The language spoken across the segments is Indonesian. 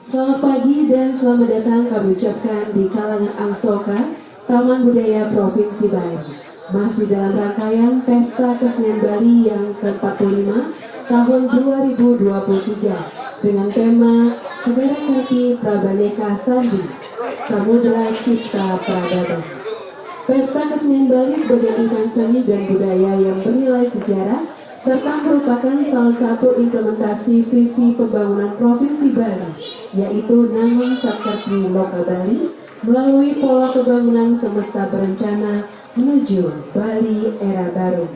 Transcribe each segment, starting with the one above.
Selamat pagi dan selamat datang kami ucapkan di kalangan Angsoka, Taman Budaya Provinsi Bali. Masih dalam rangkaian Pesta Kesenian Bali yang ke-45 tahun 2023 dengan tema Segara Kerti Prabaneka Sandi, Samudra Cipta Peradaban. Pesta Kesenian Bali sebagai event seni dan budaya yang bernilai sejarah serta merupakan salah satu implementasi visi pembangunan Provinsi Bali, yaitu Nangon Sakerti Loka Bali melalui pola pembangunan semesta berencana menuju Bali era baru.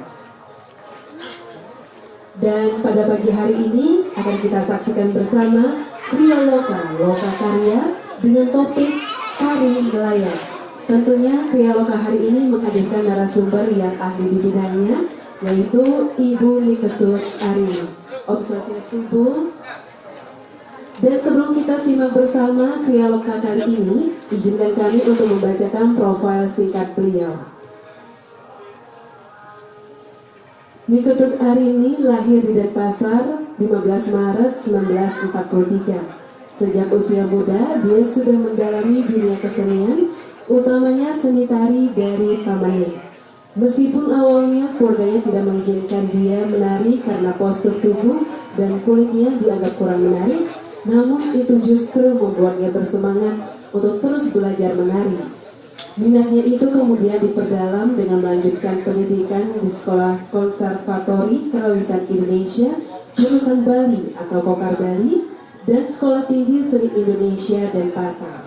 Dan pada pagi hari ini akan kita saksikan bersama Kriya Loka, Loka Karya dengan topik Tari Nelayan. Tentunya Kriya Loka hari ini menghadirkan narasumber yang ahli di bidangnya, yaitu Ibu Niketut Arini. Om Swastiastu, Ibu. Dan sebelum kita simak bersama Kriya Loka kali ini, izinkan kami untuk membacakan profil singkat beliau. Niketut Arini lahir di Denpasar 15 Maret 1943. Sejak usia muda, dia sudah mendalami dunia kesenian, utamanya seni tari dari pamannya. Meskipun awalnya keluarganya tidak mengizinkan dia menari karena postur tubuh dan kulitnya dianggap kurang menarik, namun itu justru membuatnya bersemangat untuk terus belajar menari. Minatnya itu kemudian diperdalam dengan melanjutkan pendidikan di Sekolah Konservatori Kerawitan Indonesia, jurusan Bali atau Kokar Bali, dan Sekolah Tinggi Seni Indonesia Denpasar.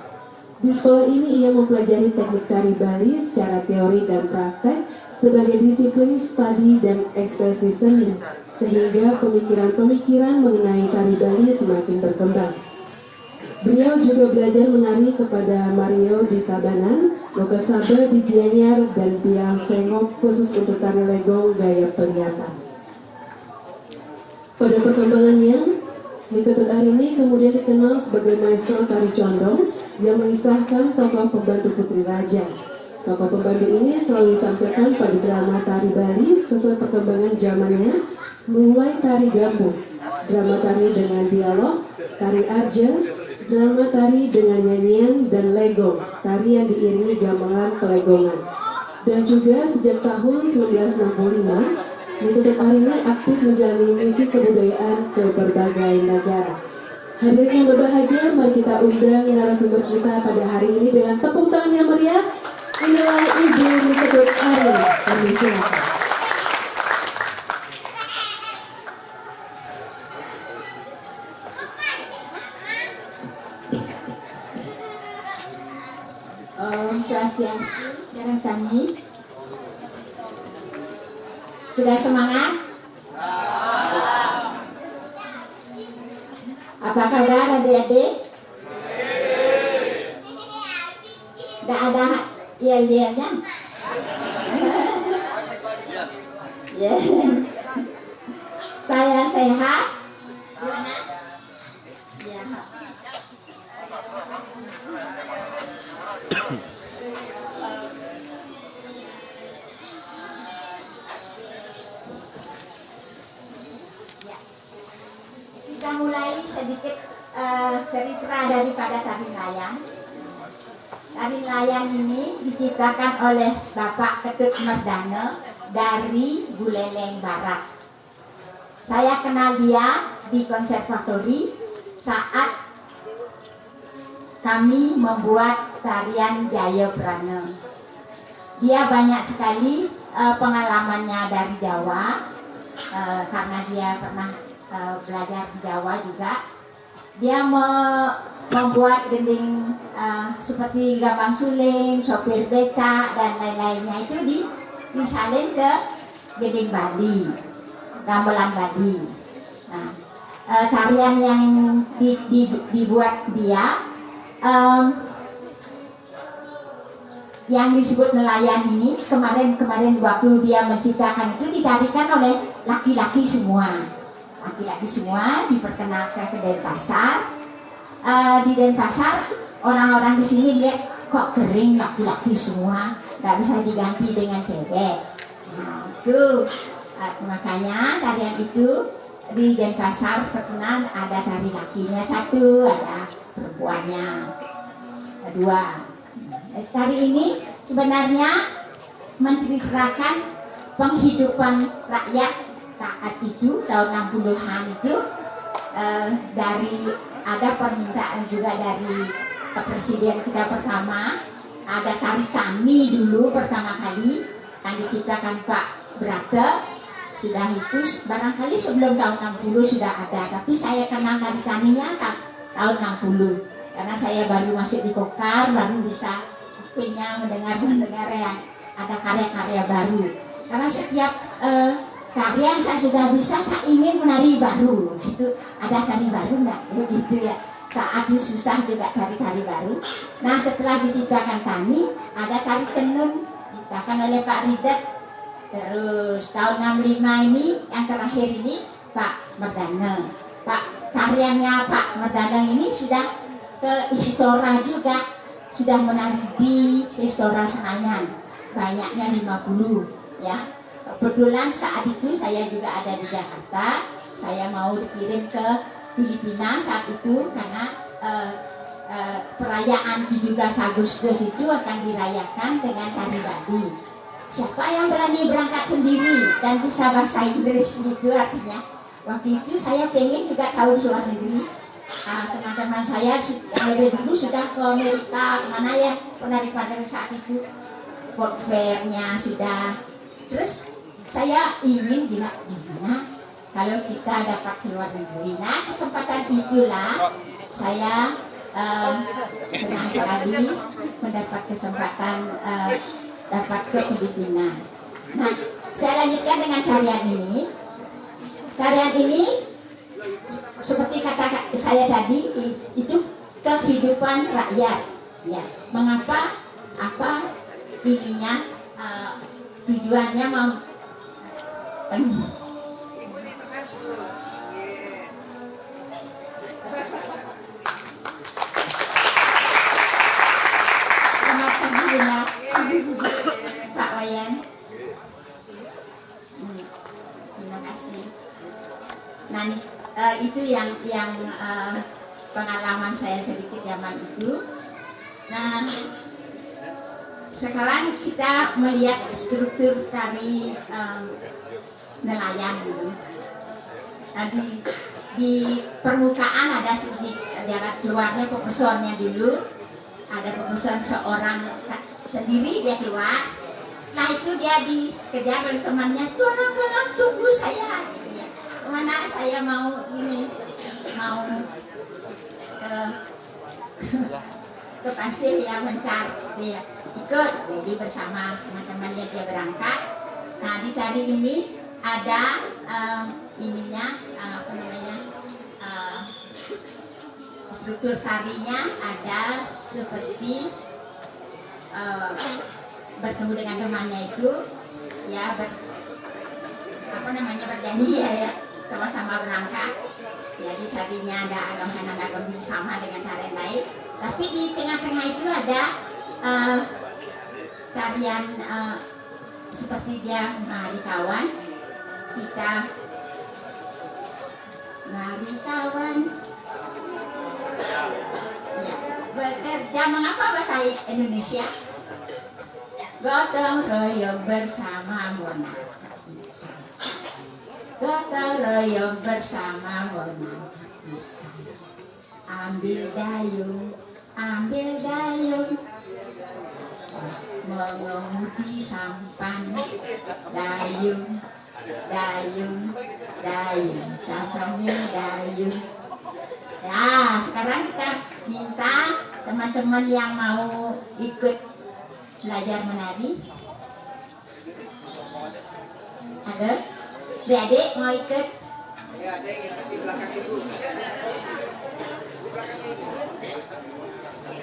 Di sekolah ini ia mempelajari teknik tari Bali secara teori dan praktek sebagai disiplin studi dan ekspresi seni, sehingga pemikiran-pemikiran mengenai tari Bali semakin berkembang. Beliau juga belajar menari kepada Mario di Tabanan, Loka Saba di Gianyar, dan Biang Sengok khusus untuk tari legong gaya pelihatan. Pada perkembangannya, Niketut Arini kemudian dikenal sebagai maestro tari condong yang mengisahkan tokoh pembantu Putri Raja. Tokoh pembantu ini selalu ditampilkan pada drama tari Bali sesuai perkembangan zamannya, mulai tari gambung, drama tari dengan dialog, tari arja, drama tari dengan nyanyian, dan legong, tari yang diiringi gamelan kelegongan. Dan juga sejak tahun 1965, Niketut Arini aktif menjalani misi kebudayaan ke berbagai negara. Hadirin yang berbahagia, mari kita undang narasumber kita pada hari ini dengan tepuk tangan yang meriah. Inilah Ibu Niketut Arini. Kami silakan. Om Swastiastu, Sareng Sami. Sudah semangat? Apa kabar adik-adik? Tidak ada yel-yelnya? Ya. Saya sehat. Gimana? Ya. Kita mulai sedikit cerita daripada tari layang. Tari layang ini diciptakan oleh Bapak Ketut Merdana dari Buleleng Barat. Saya kenal dia di konservatori saat kami membuat tarian Jaya Prana. Dia banyak sekali pengalamannya dari Jawa, karena dia pernah belajar di Jawa juga. Dia membuat gending seperti gambang suling, sopir beca, dan lain-lainnya itu disalin ke gending Bali, gamelan Bali. Nah, tarian yang dibuat dia yang disebut nelayan ini kemarin waktu dia menciptakan itu ditarikan oleh laki-laki semua. Laki-laki semua diperkenalkan ke Denpasar. Di Denpasar orang-orang di sini lihat kok kering, laki-laki semua, nggak bisa diganti dengan cewek. Nah, itu makanya tarian itu di Denpasar terkenal ada tari lakinya satu, ada perempuannya. Kedua, tari ini sebenarnya menceritakan penghidupan rakyat saat itu tahun 60-an itu, dari ada permintaan juga dari presiden kita pertama, ada tari tani dulu pertama kali yang diciptakan Pak Brata. Sudah itu barangkali sebelum tahun 60 sudah ada, tapi saya kenal tari taninya tahun 60 karena saya baru masuk di Kokar, baru bisa mendengar yang ada karya-karya baru. Karena setiap tarian saya sudah bisa, saya ingin menari baru gitu. Ada tari baru enggak? Gitu ya. Saat itu susah juga cari tari baru. Nah, setelah diciptakan tani, ada tari tenun diciptakan oleh Pak Ridet. Terus tahun 65 ini yang terakhir ini Pak Merdana. Tariannya Pak Merdana ini sudah ke Istora juga, sudah menari di Istora Senayan, banyaknya 50 ya. Kebetulan saat itu saya juga ada di Jakarta, saya mau dikirim ke Filipina saat itu karena perayaan 17 Agustus itu akan dirayakan dengan tari Babi. Siapa yang berani berangkat sendiri dan bisa bahasa Inggris gitu, artinya waktu itu saya pengen juga tahu luar negeri. Teman-teman saya yang lebih dulu sudah ke Amerika, kemana ya, penari-penari saat itu, world fair-nya sudah. Terus saya ingin juga gimana kalau kita dapat keluar negeri. Nah, kesempatan itulah saya senang sekali mendapat kesempatan dapat ke Filipina. Nah, saya lanjutkan dengan tarian ini. Tarian ini seperti kata saya tadi, itu kehidupan rakyat. Ya, mengapa? Apa ininya? Tujuannya mau Pak Wayan. Terima kasih. Nah, itu yang pengalaman saya sedikit zaman itu. Nah, sekarang kita melihat struktur tari nelayan dulu. Nah, di permukaan ada sedikit jarak keluarnya pepesonnya dulu. Ada pemesan seorang sendiri, dia keluar. Setelah itu dia dikejar oleh temannya, "Tuan, tunggu saya." Ya. Kemana saya mau ke pasir ya, mencari ya. Ikut, jadi bersama teman-temannya dia berangkat. Nah, di tari ini ada struktur tarinya ada seperti bertemu dengan temannya itu ya, berjanji ya sama-sama berangkat. Jadi tadinya ada agam kanan agam kiri sama dengan tarian lain, tapi di tengah-tengah itu ada tarian seperti dia mari kawan, kita mari kawan ya, bekerja mengapa bahasa Indonesia, gotong royong bersama menangkap ikan, gotong royong bersama menangkap ikan, ambil dayung mengemudi sampan, dayung sampannya dayung. Ya, sekarang kita minta teman-teman yang mau ikut belajar menari. Ada? Adik mau ikut?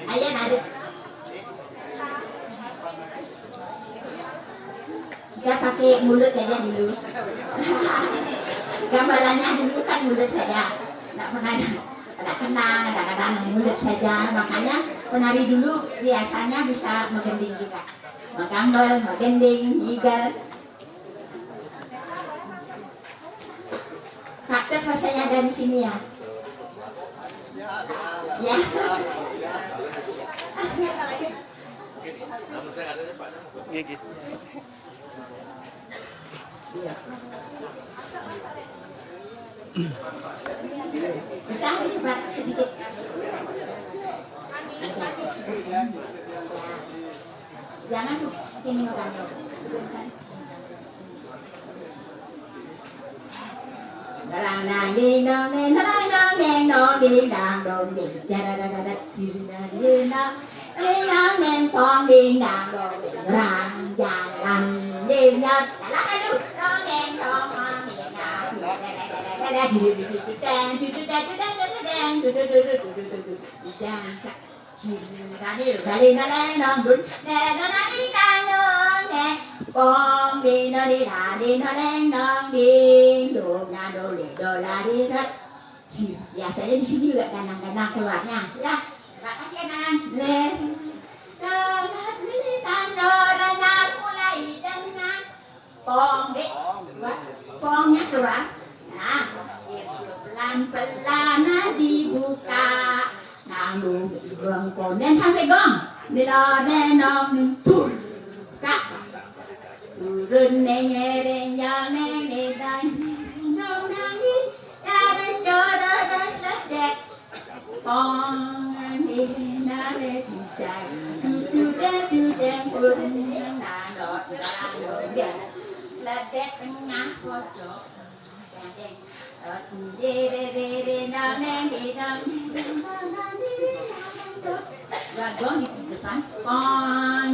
Ayo nari. Kita pakai mulut aja dulu. Gambarannya dulu kan mulut saja. Tidak pernah ada kenang, kadang-kadang mulut saja. Makanya penari dulu biasanya bisa menggending juga, menggambel, menggending, nyigal. Praktek rasanya dari sini ya. Ya. Bisa disebat sedikit. Jangan tuh ini makan dong. Nang nang ding dong ding nang nang ding dong ding dang dong ding da da da da da ding dang ding dang ding dang ding pong ding dang dong ding rang jalan ding dang la la du dong ding dong ding dang da da da da da da du du du dang du du da du da da da dang du du du du du du du dang da đi da đi na na nong dun na na na đi na nong nè con đi nó đi là đi nó lên nong đi do na do le do la di da biasanya di sini juga kadang-kadang keluarnya ya terima kasih ya Nan le donatnya mulai dengan pong dek pongnya keluar nah pelan-pelan dibuka nanggung gong konen sampai gong nenong tur kak turun neng yang neng nong nangis dan jodoh sedek pong nare dudek pun nanot ledek tengah pojok Gagong di depan pon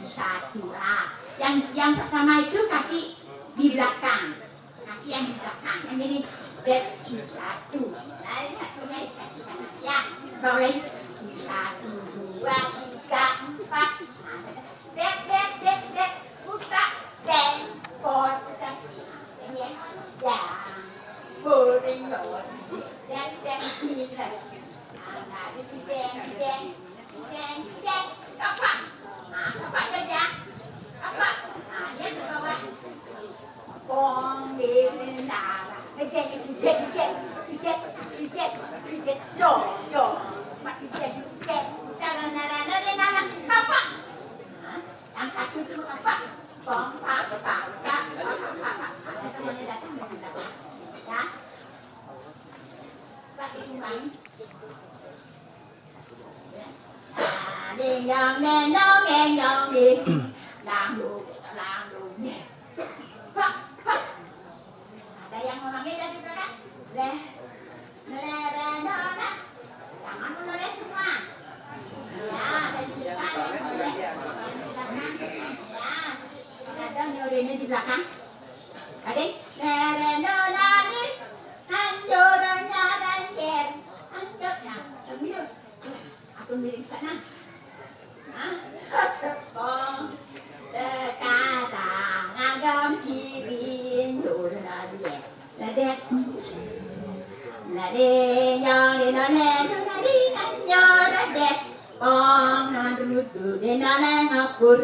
satu yang pertama itu kaki di belakang kaki yang di belakang yang ini satu nah ini satunya ya boleh 1 2 3 4 dek buka tempot ya boring dek pilas nah itu deng kapak nah kapak aja kapak nah dia tuh kapak pong di nara jet do mak jet nara kapak yang satu itu kapak pong pak ada temannya datang ya pakai imbang ding dong ding lang lu pak ada yang ngomongnya tadi berapa leh nona jangan menoleh semua ya dari depan ya ada nyorinya di belakang adik nona nih anjodonya ranjer anjodnya ambil aku milik sana tepung sekarang agam kiri nurna dia ledek nade nyong di nane nadi nanyo ledek pong nandudu di nane ngapur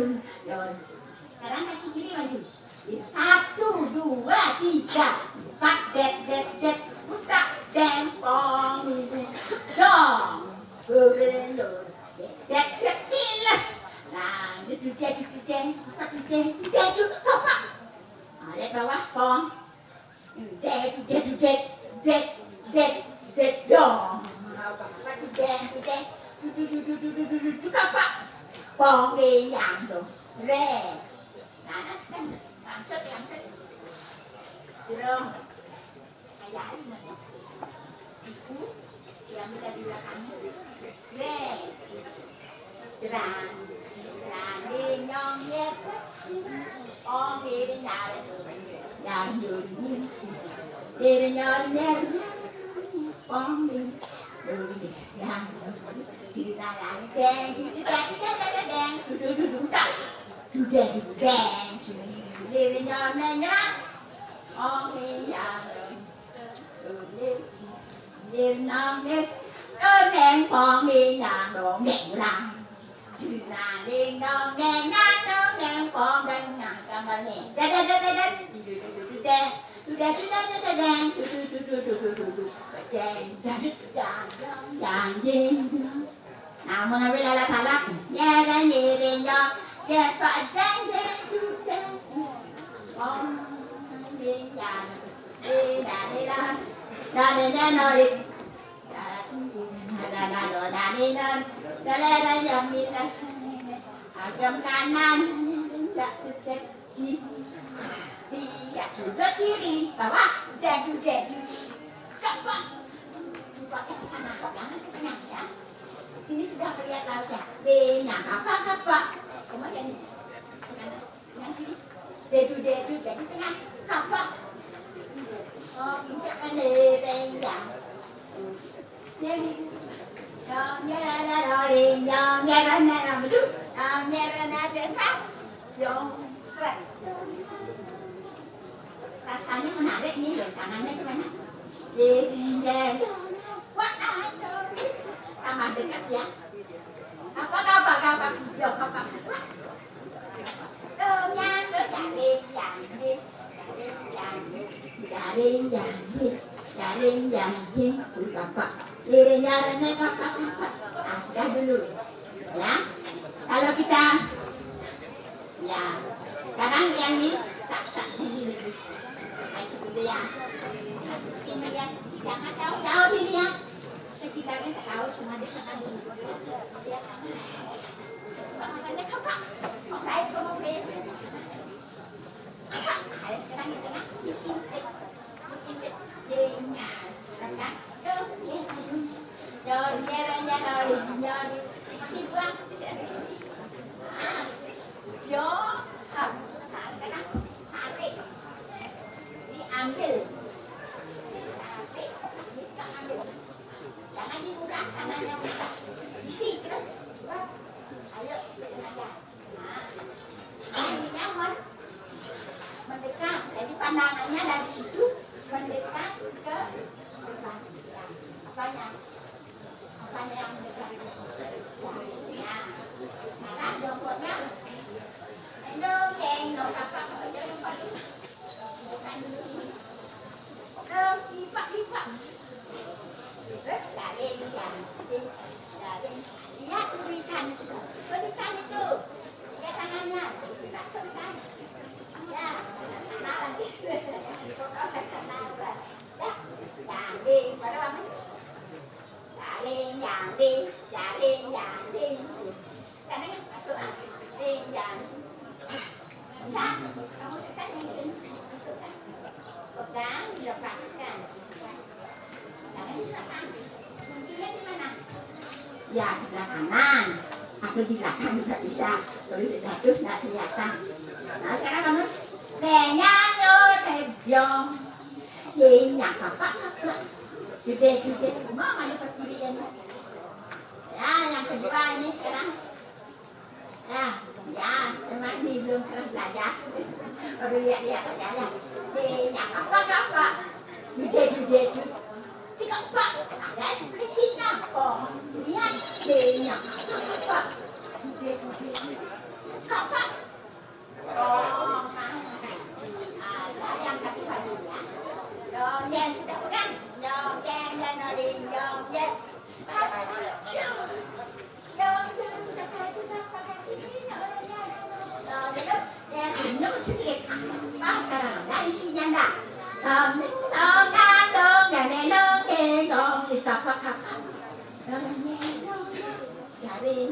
sekarang kaki kiri maju 1 2 3 4 det buka tempong dong berendor det pilas nah itu jadi kapak nah lihat bawah pong det dong kapak pong di yang tuh re nah kan langsung terus kayak ini siku yang ada di belakangnya re terang di nyong yet ong di nyare yang jurnin di nyare ong di yang cerita yang deng dudeng sini nyone nyerang ong di yang nong neng pong di yang dong neng rang cerita ding dong neng pong deng kamar neng Nah, mengambil alat-alat, ya dan diri yo, ya padang ya sudah. Oh, ding dan di dari nori, dari jamilah sana, agam kanan, tidak terjadi. Tidak sudah kiri, bawah, dan juga kapak. Pakai ke sana, jangan ke tengah ya. Sini sudah melihat lautnya. D-nya kapak. Kemudian yang sini dedu jadi tengah kapak. Oh, singkat mana renjang. Jadi yang rasanya menarik nih loh, tangannya kemana? Tambah dekat ya. Kapak. Jaring kapak. Dirinya kapak. Nah, sudah dulu. Ya. Kalau kita ya, sekarang yang ini tak ini. Itu ya. Nah, seperti ini ya. Jangan jauh-jauh ini ya. Sekitarnya tak tahu, cuma di sana dulu. Lihat sana. Bangunannya kapak. Oke, kemudian kapak. Ada sekarang di tengah. Bikin. Makin buang di sini. Nah, sekarang tarik. Diambil. Jangan dibuka, tangannya buka. Disikat. Ayo, aja. Nah, ini nyaman. Mendekat. Jadi pandangannya dari situ mendekat ke depan. Apanya yang mendekat? Ya. Nah, jongkoknya. Dongeng, kapak. Bukan dulu. Lipat. Terus garing. Lihat berikan sudah. Berikan itu. Lihat tangannya. Masuk sana. Ya, sana lagi. Pokoknya sana lah. Ya, jaring. Pada mana? Jaring. Karena masuk. Jaring. Bisa? Kamu sekat di sini. Masukkan. Pegang, dilepaskan. Kuncinya di mana? Ya, sebelah kanan. Atau di belakang juga bisa. Kalau jatuh nggak kelihatan. Nah, sekarang bangun. Renyanyo tebyong. Yenya kapak. Gede. Mama dapat pilihan. Ya, yang kedua ini sekarang. Ya, memang ini belum pernah belajar. Baru lihat aja ya. Yenya kapak. Gede. Kapak, ada seperti sini. Oh, lihat D-nya kapak. Kapak. Oh, ada yang satu lagi ya. Dongeng kita pegang. Dongeng dan noling dongeng. Sedikit. Pas sekarang ada isinya enggak? Dong, kapak. Jaring.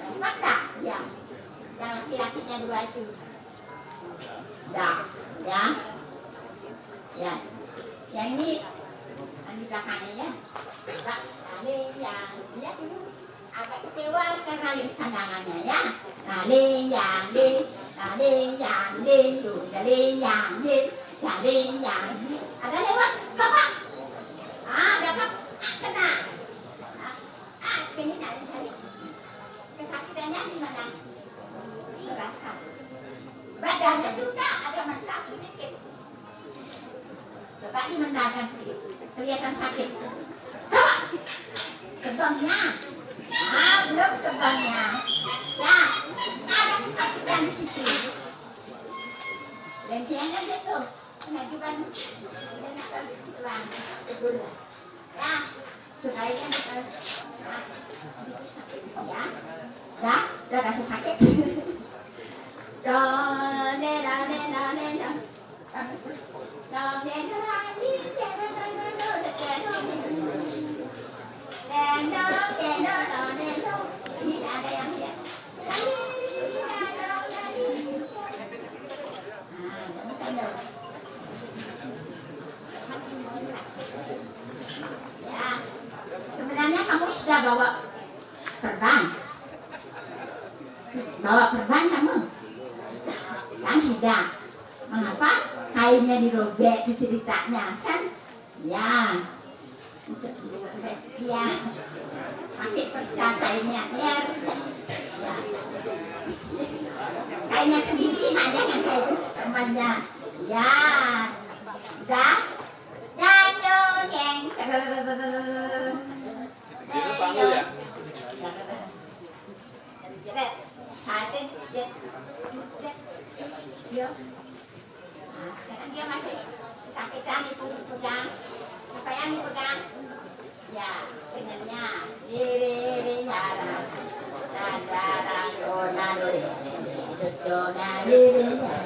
Dapat tak? Yang laki-lakinya dua itu. Dah, ya. Ya. Yang ini di belakangnya ya. Yang lihat dulu. Agak kecewa sekarang pandangannya ya. Jaring. Ada lewat kapak. Ada kapak. Kena. Ini nak cari. Kesakitannya di mana? Terasa. Badannya juga ada mendak sedikit. Coba dimendangkan sedikit. Kelihatan sakit. Kapak. Sebangnya. Belum sebangnya. Ya, ada kesakitan di situ. gantian aja tuh. Nanti kan enak kan tuang gula. Ya, supaya kan sedikit sakit ya. Dah rasa sakit. Do ne la ne la ne la. Do ne la la ni ne la la la do de de do. Ne do de do do ne do. Ini ada yang lihat. Ya, sebenarnya kamu sudah bawa perban. Bawa perban kamu? Kan tidak. Mengapa kainnya dirobek di ceritanya kan? Ya, ya, pakai perban kainnya ya. Kainnya sendiri aja kan kain perbannya. Ya, udah. Yang sekarang dia masih kesakitan itu dipegang, apa yang dipegang? Ya, dengannya diri nyara, nada dona dori, dona diri nyara.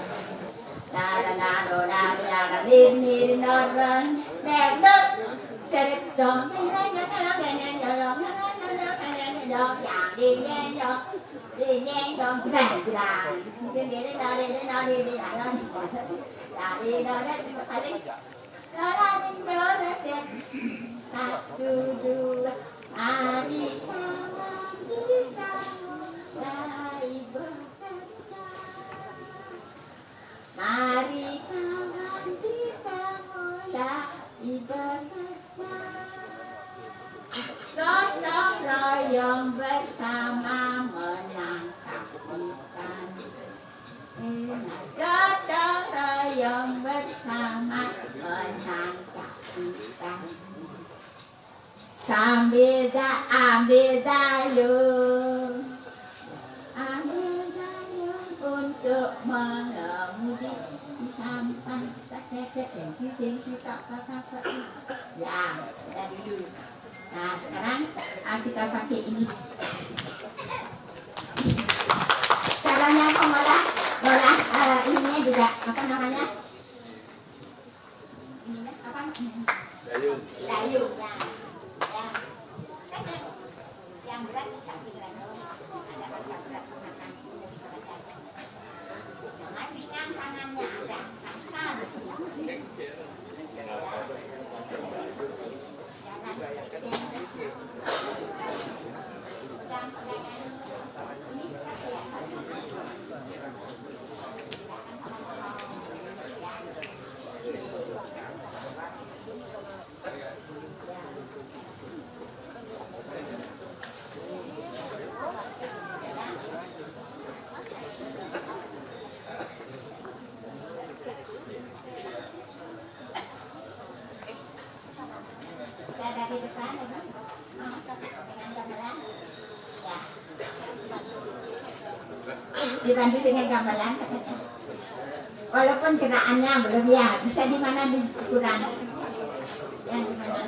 Satu dua, mari kawan kita mulai bekerja. Mari kawan kita mulai bekerja. Gotong royong bersama menangkap ikan. Gotong royong bersama menangkap ikan. Sambil ambil dayung, ambil dayung untuk mengemudi di sampan tetek dan cincin kita apa-apa. Ya, sudah dulu. Nah, sekarang kita pakai ini. Caranya mengolah ininya juga apa namanya? Ininya apa? Dayung. Dayung ya. Ya. Kan yang berat di samping dayung. Ada rasa berat makan sudah dipelajari. Jangan ringan tangannya, ada rasa di sini. Dari depan dengan gamelan ya, dibantu dengan gamelan katanya. Walaupun gerakannya belum ya, bisa di mana dikurang yang di mana.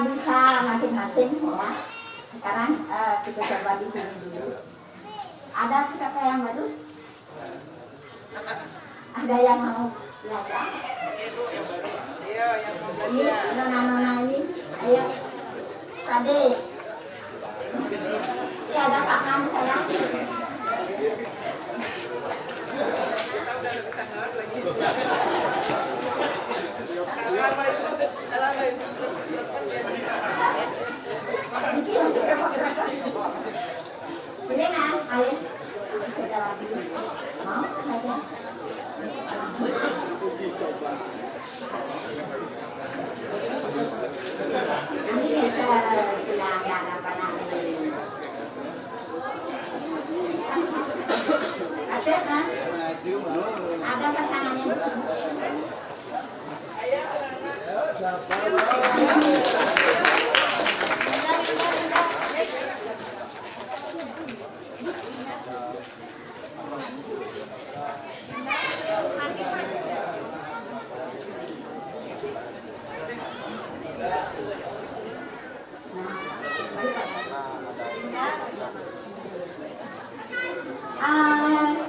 bisa masing-masing ya. Sekarang kita coba di sini dulu. Ada siapa yang baru? Ada yang mau belajar? Ini nona-nona ini, ayo, Ade. Ya ada pakan saya. Ini masih berapa? Ini kan, ayo. Sudah lagi. Mau belajar? Ini biasa belajar apa namanya? Ada kan? Ada pasangannya di sini.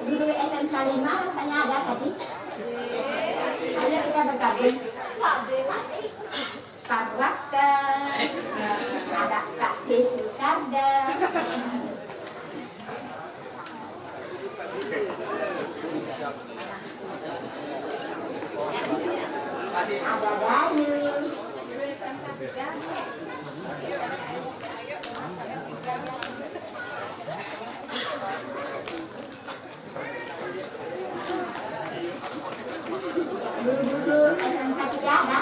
Guru SMK 5 rasanya ada tadi. Ayo kita bergabung. Pak Wakta, ada Kak Desukarda. Ada Dayu. Guru-guru SMK 3 ada?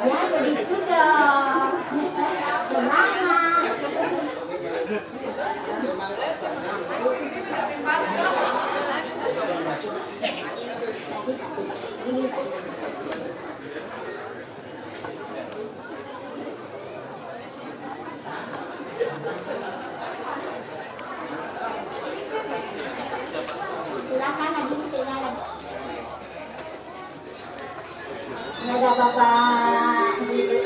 Ya begitu dong. Semangat. Silakan lagi mesinnya lagi. Ada Bapak Ibu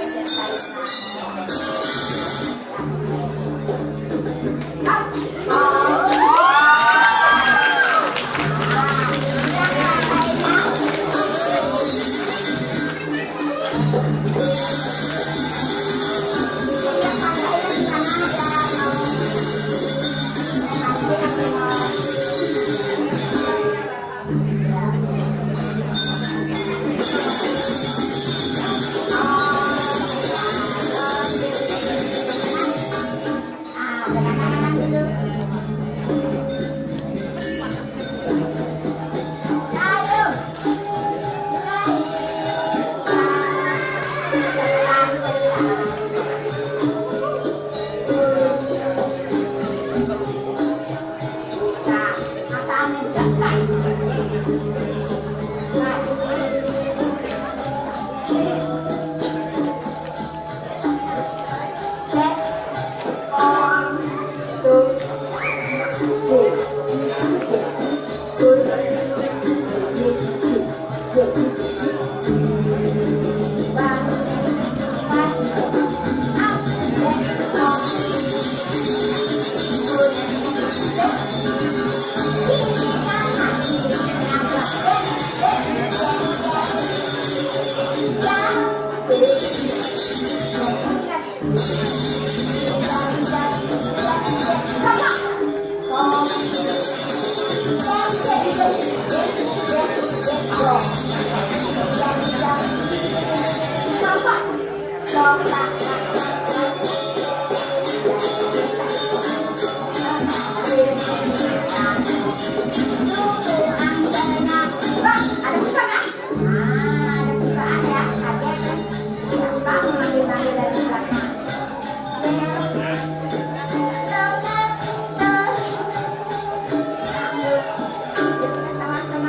Sama-sama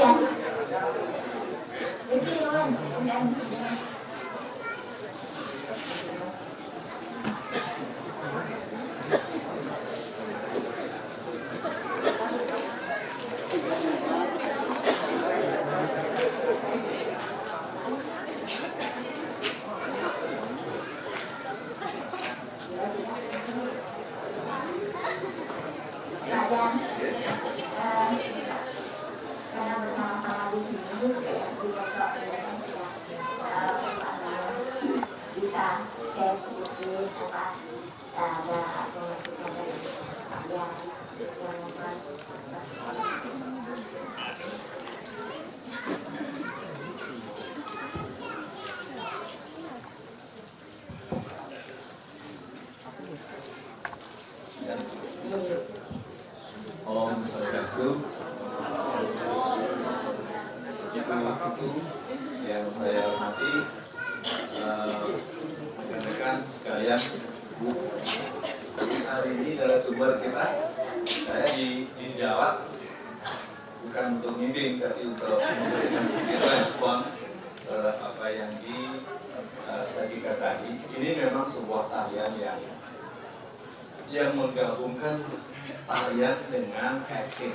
nelayan. Jadi Wan, dan nelayan karena bersama-sama di sini di besok bisa share sedikit apa ada pemasukan dari kalian yang membuat Om Swastiastu. Itu yang saya hormati rekan-rekan sekalian. Hari ini narasumber kita, saya di Jawa bukan untuk meeting, tapi untuk memberikan sedikit respon terhadap apa yang disajikan tadi. Ini memang sebuah tarian yang menggabungkan tarian dengan acting.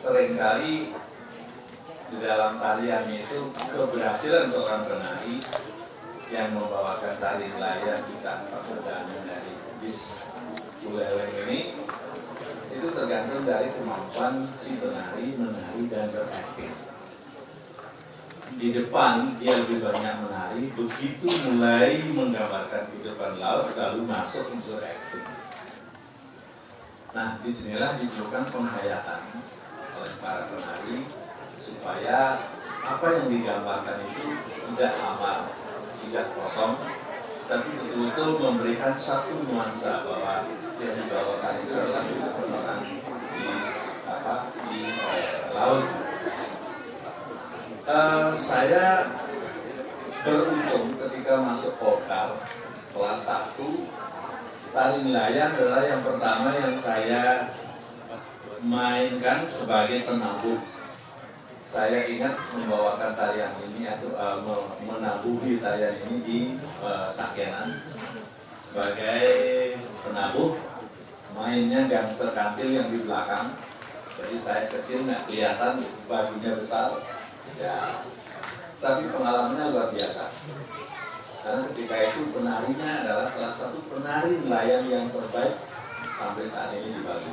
Seringkali di dalam tarian itu keberhasilan seorang penari yang membawakan tari nelayan kita perdana dari bis Buleleng ini itu tergantung dari kemampuan si penari menari dan berakting. Di depan dia lebih banyak menari, begitu mulai menggambarkan kehidupan laut lalu masuk unsur acting. Nah, disinilah diperlukan penghayatan oleh para penari supaya apa yang digambarkan itu tidak hambar, tidak kosong, tapi betul-betul memberikan satu nuansa bahwa yang dibawakan itu adalah kehidupan orang di laut. Saya beruntung ketika masuk Pokal kelas 1, tari nelayan adalah yang pertama yang saya mainkan sebagai penabuh. Saya ingat membawakan tarian ini atau menabuhi tarian ini di Sakyanan sebagai penabuh, mainnya gangster kantil yang di belakang. Jadi saya kecil nggak kelihatan, bajunya besar, ya. Tapi pengalamannya luar biasa. Karena ketika itu penarinya adalah salah satu penari nelayan yang terbaik sampai saat ini di Bali.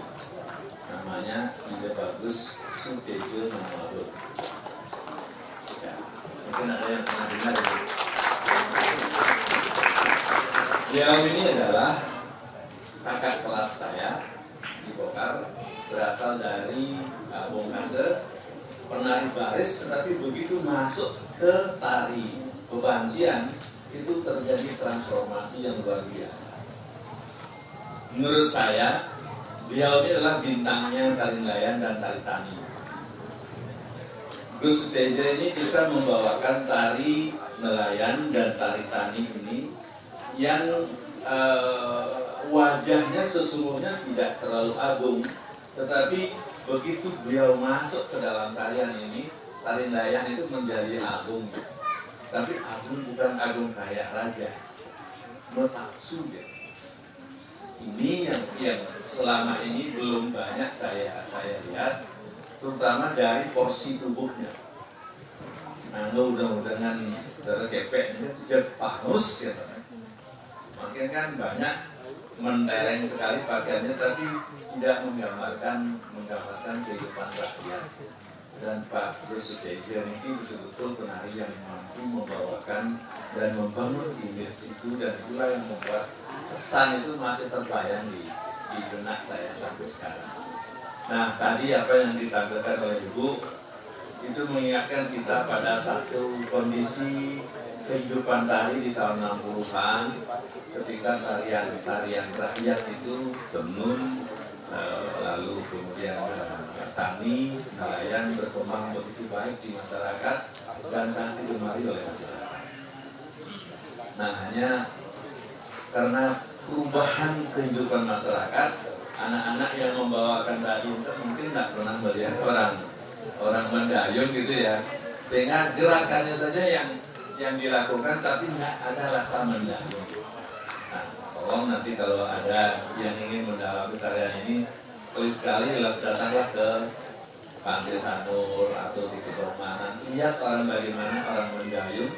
Namanya Ide Bagus Sutejo Mamadul. Ya, mungkin ada yang pernah dengar ini. Beliau ini adalah kakak kelas saya di Bokar, berasal dari Bongkase, penari baris, tetapi begitu masuk ke tari bebanjian itu terjadi transformasi yang luar biasa. Menurut saya, beliau ini adalah bintangnya tari nelayan dan tari tani. Gus Sutejo ini bisa membawakan tari nelayan dan tari tani ini yang wajahnya sesungguhnya tidak terlalu agung, tetapi begitu beliau masuk ke dalam tarian ini, tari nelayan itu menjadi agung. Tapi agung bukan agung kayak raja, metaksu ya. Ini yang selama ini belum banyak saya lihat, terutama dari porsi tubuhnya. Nah, mudah-mudahan terkepek ini Jepanus gitu. Makin kan banyak mentereng sekali pakaiannya, tapi tidak menggambarkan kehidupan rakyat. Dan Pak Gus Sutejo ini betul-betul penari yang mampu membawakan dan membangun image itu, dan itulah yang membuat kesan itu masih terbayang di benak saya sampai sekarang. Nah, tadi apa yang ditampilkan oleh Ibu itu mengingatkan kita pada satu kondisi kehidupan tari di tahun 60-an ketika tarian rakyat itu tenun, lalu kemudian tani, nelayan berkembang begitu baik di masyarakat dan sangat digemari oleh masyarakat. Nah, hanya karena perubahan kehidupan masyarakat, anak-anak yang membawakan tari itu mungkin tidak pernah melihat orang orang mendayung gitu ya, sehingga gerakannya saja yang dilakukan tapi nggak ada rasa mendayung. Nah, tolong nanti kalau ada yang ingin mendalami tarian ini sekali-sekali datanglah ke Pantai Sanur atau di Kedomanan, lihat orang bagaimana orang mendayung,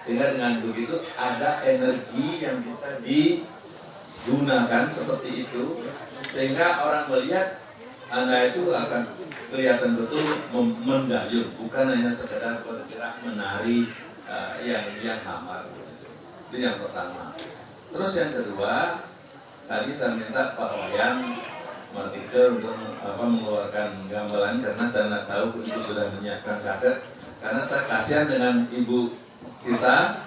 sehingga dengan begitu ada energi yang bisa digunakan seperti itu, sehingga orang melihat Anda itu akan kelihatan betul mendayung, bukan hanya sekedar bergerak menari yang hamar. Itu yang pertama. Terus yang kedua, tadi saya minta Pak Wayan Martika untuk mengeluarkan gamelan, karena saya tahu Ibu sudah menyiapkan kaset, karena saya kasihan dengan Ibu kita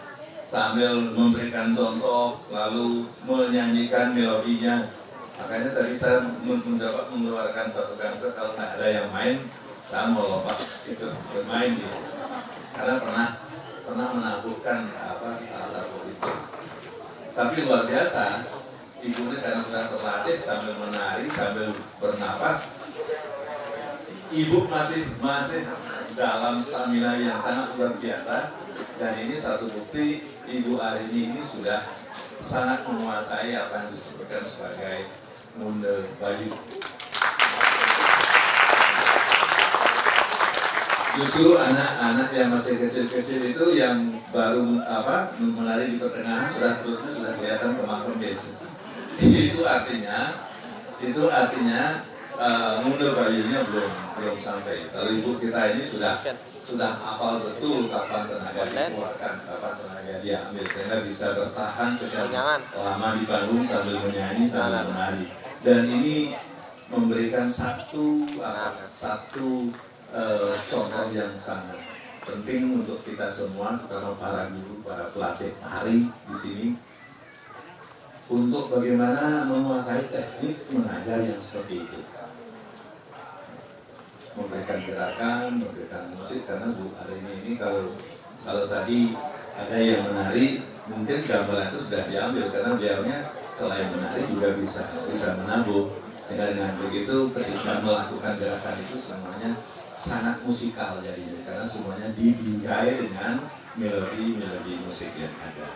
sambil memberikan contoh lalu menyanyikan melodinya. Makanya tadi saya mencoba mengeluarkan satu kaset, kalau nggak ada yang main saya mau lompat ikut bermain gitu, karena pernah menabuhkan alat itu. Tapi luar biasa, Ibu ini karena sudah terlatih sambil menari, sambil bernapas, Ibu masih dalam stamina yang sangat luar biasa. Dan ini satu bukti Ibu Arini ini sudah sangat menguasai apa yang disebutkan sebagai Munde Bayu. Justru anak-anak yang masih kecil-kecil itu yang baru menari di pertengahan sudah kelihatan kemang-kempis. Itu artinya Munde Bayunya belum sampai. Kalau Ibu kita ini sudah hafal betul kapan tenaga dikeluarkan, kapan tenaga diambil, sehingga bisa bertahan sekian lama di panggung sambil menyanyi, sambil menari. Dan ini memberikan satu contoh yang sangat penting untuk kita semua, terutama para guru, para pelatih tari di sini, untuk bagaimana menguasai teknik mengajar yang seperti itu. Memberikan gerakan, memberikan musik, karena Bu Arini ini kalau tadi ada yang menari, mungkin gamelan itu sudah diambil, karena beliaunya selain menari juga bisa menabuh, sehingga dengan begitu ketika melakukan gerakan itu semuanya sangat musikal jadinya, karena semuanya dibingkai dengan melodi musik yang ada.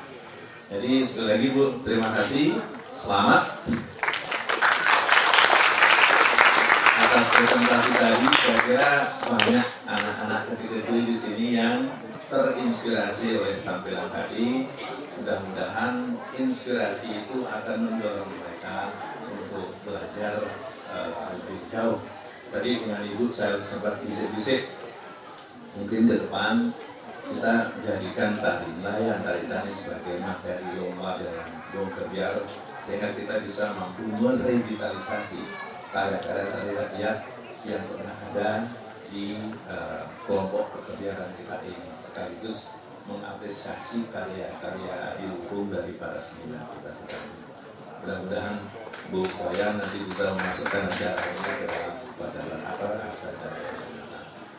Jadi sekali lagi Bu, terima kasih, selamat atas presentasi tadi. Saya kira banyak anak-anak kecil-kecil di sini yang terinspirasi oleh tampilan tadi. Mudah-mudahan inspirasi itu akan mendorong mereka untuk belajar lebih jauh. Tadi dengan Ibu saya sempat bisik-bisik, mungkin ke depan kita jadikan tari nelayan, tari tani sebagai materi lomba dalam lomba biar, sehingga kita bisa mampu merevitalisasi karya-karya tari rakyat yang pernah ada di kelompok perkebiaran kita ini, sekaligus mengapresiasi karya-karya dihukum dari para seniman kita. Mudah-mudahan Bu Wayan nanti bisa memasukkan acara ini ke dalam acara.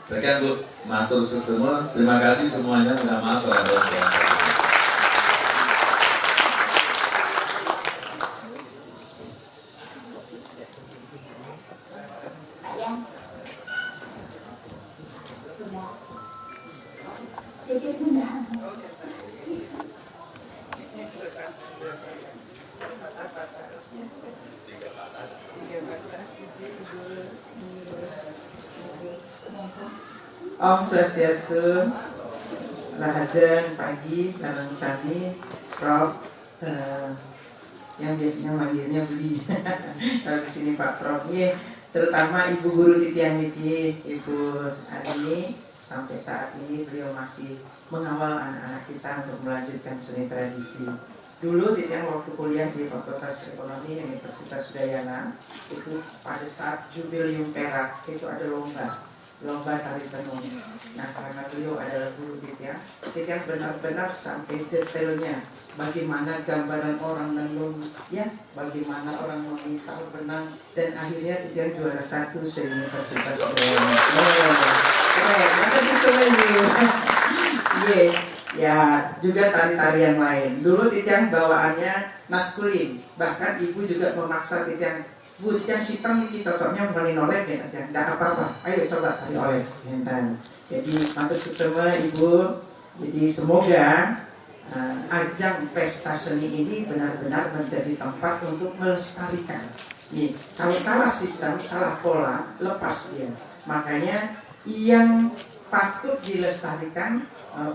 Sekian Bu, matur semua. Terima kasih semuanya. Minta maaf kalau ada yang Om Swastiastu, Rahajeng, pagi, sareng sami, Prof, yang biasanya manggilnya Budi. Kalau di sini Pak Prof, terutama Ibu Guru Titian Miki, Ibu Arini, sampai saat ini beliau masih mengawal anak-anak kita untuk melanjutkan seni tradisi. Dulu Titian waktu kuliah di Fakultas Ekonomi Universitas Udayana, itu pada saat jubilium perak itu ada lomba tari tenun. Nah, karena beliau adalah guru Titian benar-benar sampai detailnya bagaimana gambaran orang menenun, ya, bagaimana orang memintal benang, dan akhirnya Titian juara 1 se-Universitas Udayana. Keren, makasih selalu. Ya, juga tari-tari yang lain. Dulu Titian bawaannya maskulin, bahkan ibu juga memaksa Titian Bu, yang sitem ini cocoknya meni oleh ya, enggak apa-apa. Ayo coba tari oleh enten. Jadi matur semua Ibu. Jadi semoga ajang pesta seni ini benar-benar menjadi tempat untuk melestarikan. Nih, kalau salah sistem, salah pola, lepas dia. Makanya yang patut dilestarikan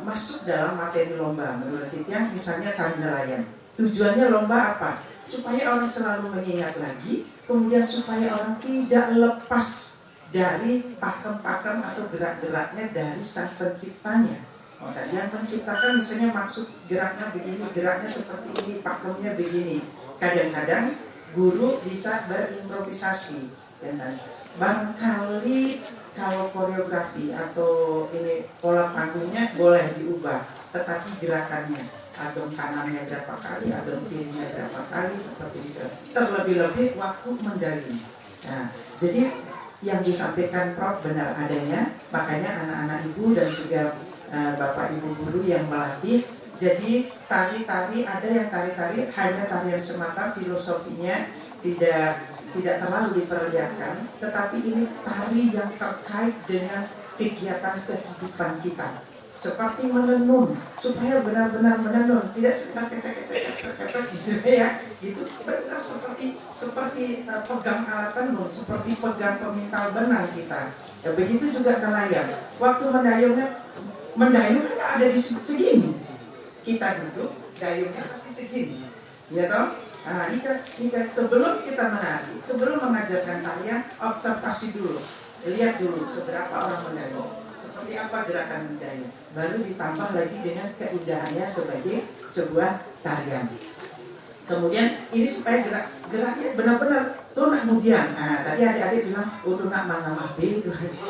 masuk dalam materi lomba. Menurut Titian, misalnya tari nelayan. Tujuannya lomba apa? Supaya orang selalu mengingat lagi, kemudian supaya orang tidak lepas dari pakem-pakem atau gerak-geraknya dari sang penciptanya. Yang menciptakan misalnya maksud geraknya begini, geraknya seperti ini, pakemnya begini. Kadang-kadang guru bisa berimprovisasi. Barangkali kalau koreografi atau ini pola panggungnya boleh diubah, tetapi gerakannya adem kanannya berapa kali, adem kirinya berapa kali, seperti itu. Terlebih-lebih waktu mendayung. Nah, jadi yang disampaikan Prof benar adanya, makanya anak-anak ibu dan juga bapak ibu guru yang melatih. Jadi tari-tari ada yang tari-tari hanya tarian semata, filosofinya tidak terlalu diperlihatkan, tetapi ini tari yang terkait dengan kegiatan kehidupan kita. Seperti menenun, supaya benar-benar menenun, tidak sekedar kecek-kecek gitu ya, gitu benar seperti pegang alat tenun, seperti pegang pemintal benang kita. Ya, begitu juga nelayan. Waktu mendayung kan ada di segini. Kita duduk, dayungnya pasti segini, ya toh? Nah, ini sebelum kita menari, sebelum mengajarkan tarian, observasi dulu, lihat dulu seberapa orang mendayung. Seperti apa gerakan mendayung, baru ditambah lagi dengan keindahannya sebagai sebuah tarian. Kemudian ini supaya geraknya benar-benar tuh nak kemudian. Nah, tadi adik-adik bilang, tuh nak mangamah B,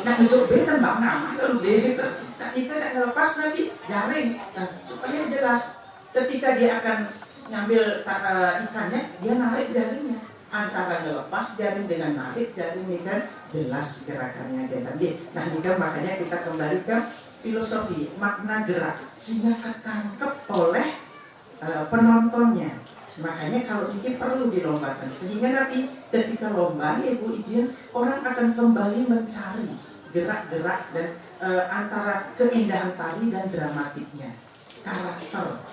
nak ujuk B kan bang ngamah lalu B gitu. Nah, kita nak ngelepas nanti jaring, supaya jelas ketika dia akan ngambil ikannya, dia narik jaringnya. Antara ngelepas jaring dengan narik jaring ini kan jelas gerakannya dan tadi. Nah, ini kan makanya kita kembali ke filosofi makna gerak sehingga ketangkep oleh penontonnya. Makanya kalau ini perlu dilombakan sehingga nanti ketika lomba ya Ibu izin orang akan kembali mencari gerak-gerak dan antara keindahan tari dan dramatiknya,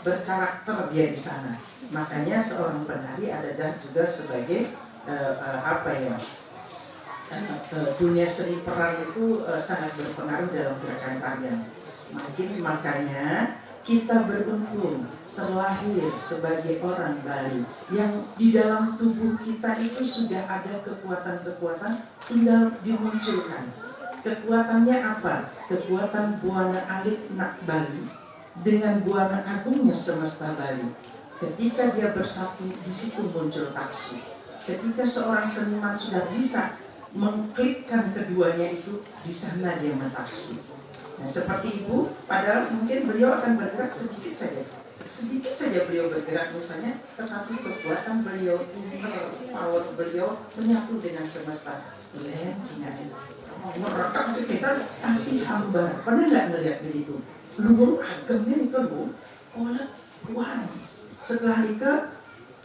berkarakter dia di sana. Makanya seorang penari ada juga sebagai dunia seni peran itu sangat berpengaruh dalam gerakan tarian. Makanya kita beruntung terlahir sebagai orang Bali yang di dalam tubuh kita itu sudah ada kekuatan-kekuatan tinggal dimunculkan. Kekuatannya apa? Kekuatan buana alit nak Bali dengan buana agungnya semesta Bali. Ketika dia bersatu, di situ muncul taksu. Ketika seorang seniman sudah bisa mengklikkan keduanya itu, di sana dia mentaksu. Nah, seperti Ibu, padahal mungkin beliau akan bergerak sedikit saja beliau bergerak misalnya, tetapi kekuatan beliau, inner power beliau menyatu dengan semesta. Lencinya, mau ngerekam kita, tapi hambar. Pernah nggak ngeliat begitu? Luung agamnya nih lu, olah buang. Setelah itu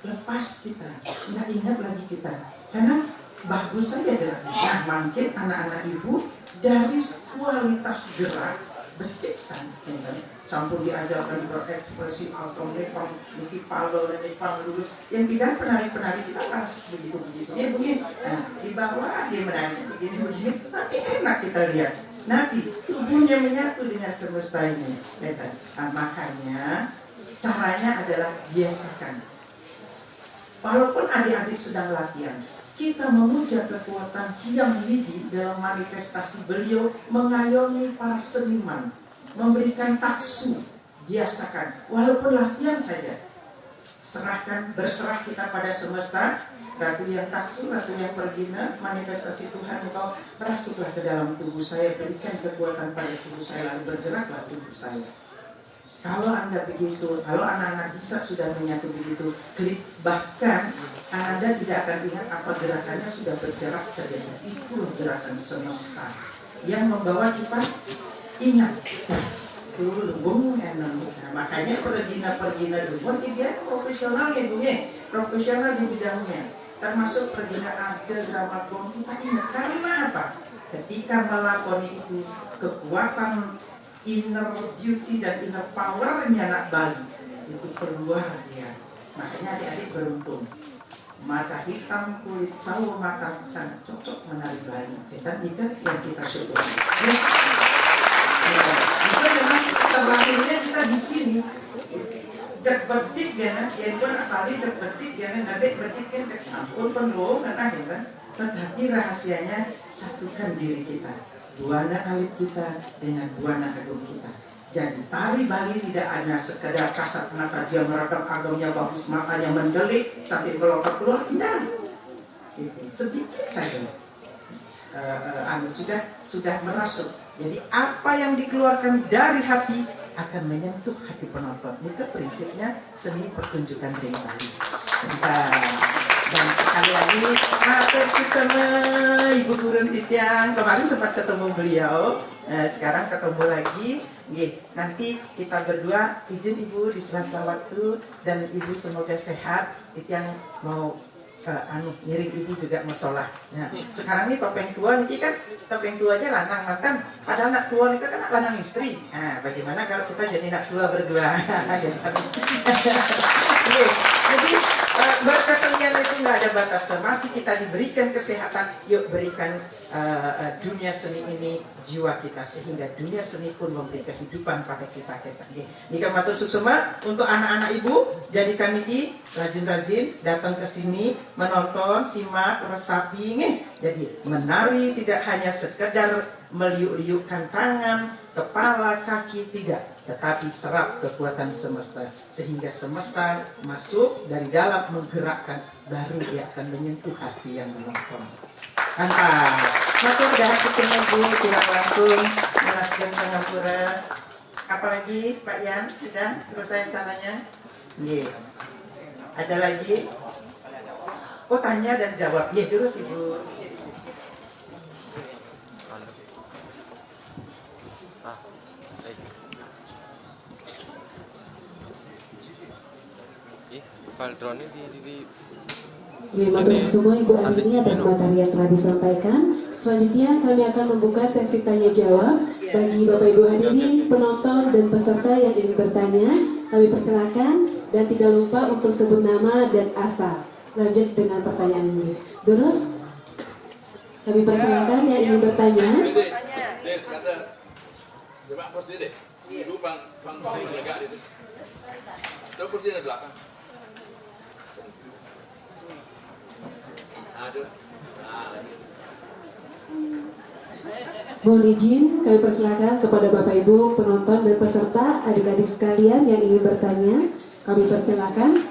lepas kita, nggak ingat lagi kita, karena bagus saja geraknya. Nah, mungkin anak-anak ibu dari kualitas gerak beciksan, sampun diajarkan berekspresi alton-nepang, niki palo, nepang lurus. Yang bidang penari-penari kita harus begitu-begitu. Dia begini, nah, di bawah dia menari begini-begini, tapi enak kita lihat. Nabi tubuhnya menyatu dengan semesta ini. Nah, makanya caranya adalah biasakan. Walaupun adik-adik sedang latihan, kita memuja kekuatan Hyang Widi dalam manifestasi beliau mengayomi para seniman, memberikan taksu. Biasakan, walaupun latihan saja. Berserah kita pada semesta. Ratu yang taksu, ratu yang pergina, manifestasi Tuhan, engkau merasuklah ke dalam tubuh saya, berikan kekuatan pada tubuh saya, lalu bergeraklah tubuh saya. Kalau Anda begitu, kalau anak-anak bisa sudah menyatu begitu, klik, bahkan Anda tidak akan ingat apa gerakannya sudah bergerak saja. Itu gerakan semesta yang membawa kita ingat. Nah, makanya pergina-pergina dulu, dia profesional ya Bu, profesional di bidangnya. termasuk Regina Arja, Gramakon, kita ingat karena apa? Ketika melakoni itu, kekuatan inner beauty dan inner powernya anak Bali itu keluar dia. Makanya adik-adik beruntung. Mata hitam, kulit sawo matang sangat cocok menari Bali. Dan itu yang kita syukuri. Ya. Itu memang terlahirnya kita di sini. Jak berdik ya, yang pun Bali jak berdik ya, nadek berdik kan cek sampun penuh kan, kan. Tetapi rahasianya satukan diri kita, buana alit kita dengan buana agung kita. Jadi tari Bali tidak hanya sekedar kasat mata dia meredam agamnya bagus, matanya mendelik sampai melompat keluar, tidak. Itu sedikit saja sudah merasuk. Jadi apa yang dikeluarkan dari hati akan menyentuh hati penonton. Itu prinsipnya seni pertunjukan dari Bali. Dan sekali lagi persik sama Ibu Guru Titiang. Kemarin sempat ketemu beliau, sekarang ketemu lagi. Nanti kita berdua izin Ibu di sela-sela waktu, dan Ibu semoga sehat. Titiang mau ngiring Ibu juga musola. Nah, sekarang ini topeng tua nih kan, topeng tua aja lanang mantan. Padahal anak tua itu kan lanang istri. Nah, bagaimana kalau kita jadi anak tua berdua? Jadi berkesenian itu nggak ada batas. Masih kita diberikan kesehatan, yuk berikan dunia seni ini jiwa kita, sehingga dunia seni pun memberi kehidupan pada kita. Jika matur suksema untuk anak-anak Ibu, jadikan ini rajin-rajin datang ke sini menonton, simak, resapi. Jadi menari tidak hanya sekedar meliuk-liukkan tangan, kepala, kaki, tidak, tetapi serap kekuatan semesta, sehingga semesta masuk dari dalam menggerakkan, baru dia akan menyentuh hati yang menonton. Mantap. Maka udah semua Bu, kirang langkung, menaskan Pengapura. Apalagi Pak Yan, sudah selesai acaranya? Ada lagi? Oh, tanya dan jawab. Terus Ibu. Terima kasih semua Ibu Arini atas materi yang telah disampaikan. Selanjutnya kami akan membuka sesi tanya jawab bagi Bapak Ibu hadirin, penonton dan peserta yang ingin bertanya. Kami persilakan dan tidak lupa untuk sebut nama dan asal. Lanjut dengan pertanyaan ini. Terus kami persilakan yang ingin bertanya. Coba kursi deh. Dulu bang lega itu. Coba kursi di belakang. Mohon izin, kami persilakan kepada Bapak Ibu penonton dan peserta, adik-adik sekalian yang ingin bertanya, kami persilakan.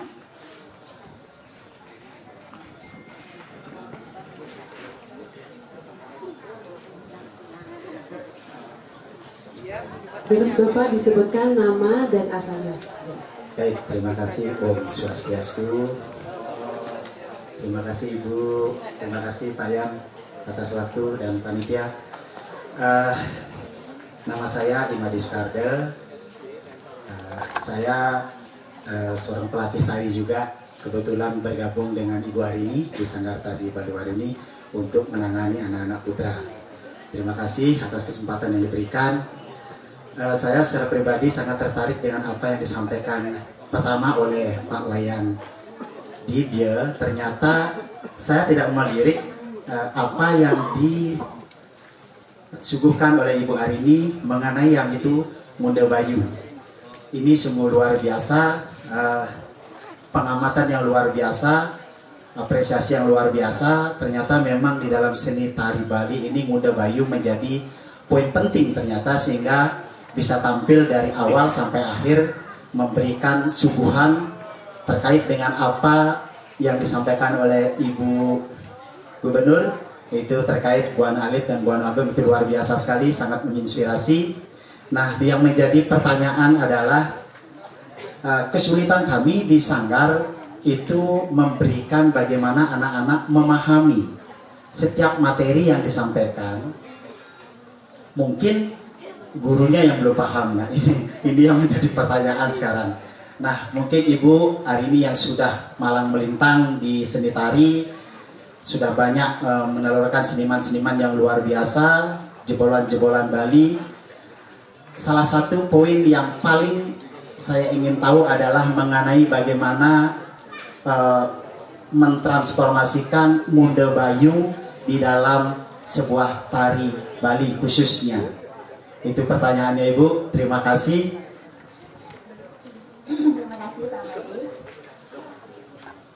Terus Bapak disebutkan nama dan asalnya. Baik, terima kasih Om Swastiastu. Terima kasih Ibu, terima kasih Pak Yan atas waktu dan panitia. Nama saya Imadi Soekarde. Saya seorang pelatih tari juga. Kebetulan bergabung dengan Ibu Arini di Sanggar Tari Baluarini untuk menangani anak-anak putra. Terima kasih atas kesempatan yang diberikan. Saya secara pribadi sangat tertarik dengan apa yang disampaikan pertama oleh Pak Wayan Dibye. Ternyata saya tidak melirik apa yang disuguhkan oleh Ibu Arini mengenai yang itu Munda Bayu. Ini sungguh luar biasa, pengamatan yang luar biasa, apresiasi yang luar biasa. Ternyata memang di dalam seni tari Bali ini Munda Bayu menjadi poin penting ternyata, sehingga bisa tampil dari awal sampai akhir memberikan suguhan terkait dengan apa yang disampaikan oleh Ibu Gubernur, itu terkait Buana Alit dan Buana Ageng. Itu luar biasa sekali, sangat menginspirasi. Nah, yang menjadi pertanyaan adalah kesulitan kami di Sanggar itu memberikan bagaimana anak-anak memahami setiap materi yang disampaikan. Mungkin gurunya yang belum paham. Nah, ini yang menjadi pertanyaan sekarang. Nah, mungkin Ibu Arini yang sudah malang melintang di seni tari, sudah banyak menelurkan seniman-seniman yang luar biasa, jebolan-jebolan Bali. Salah satu poin yang paling saya ingin tahu adalah mengenai bagaimana mentransformasikan Munda Bayu di dalam sebuah tari Bali khususnya. Itu pertanyaannya Ibu, terima kasih. Terima kasih Pak Madi.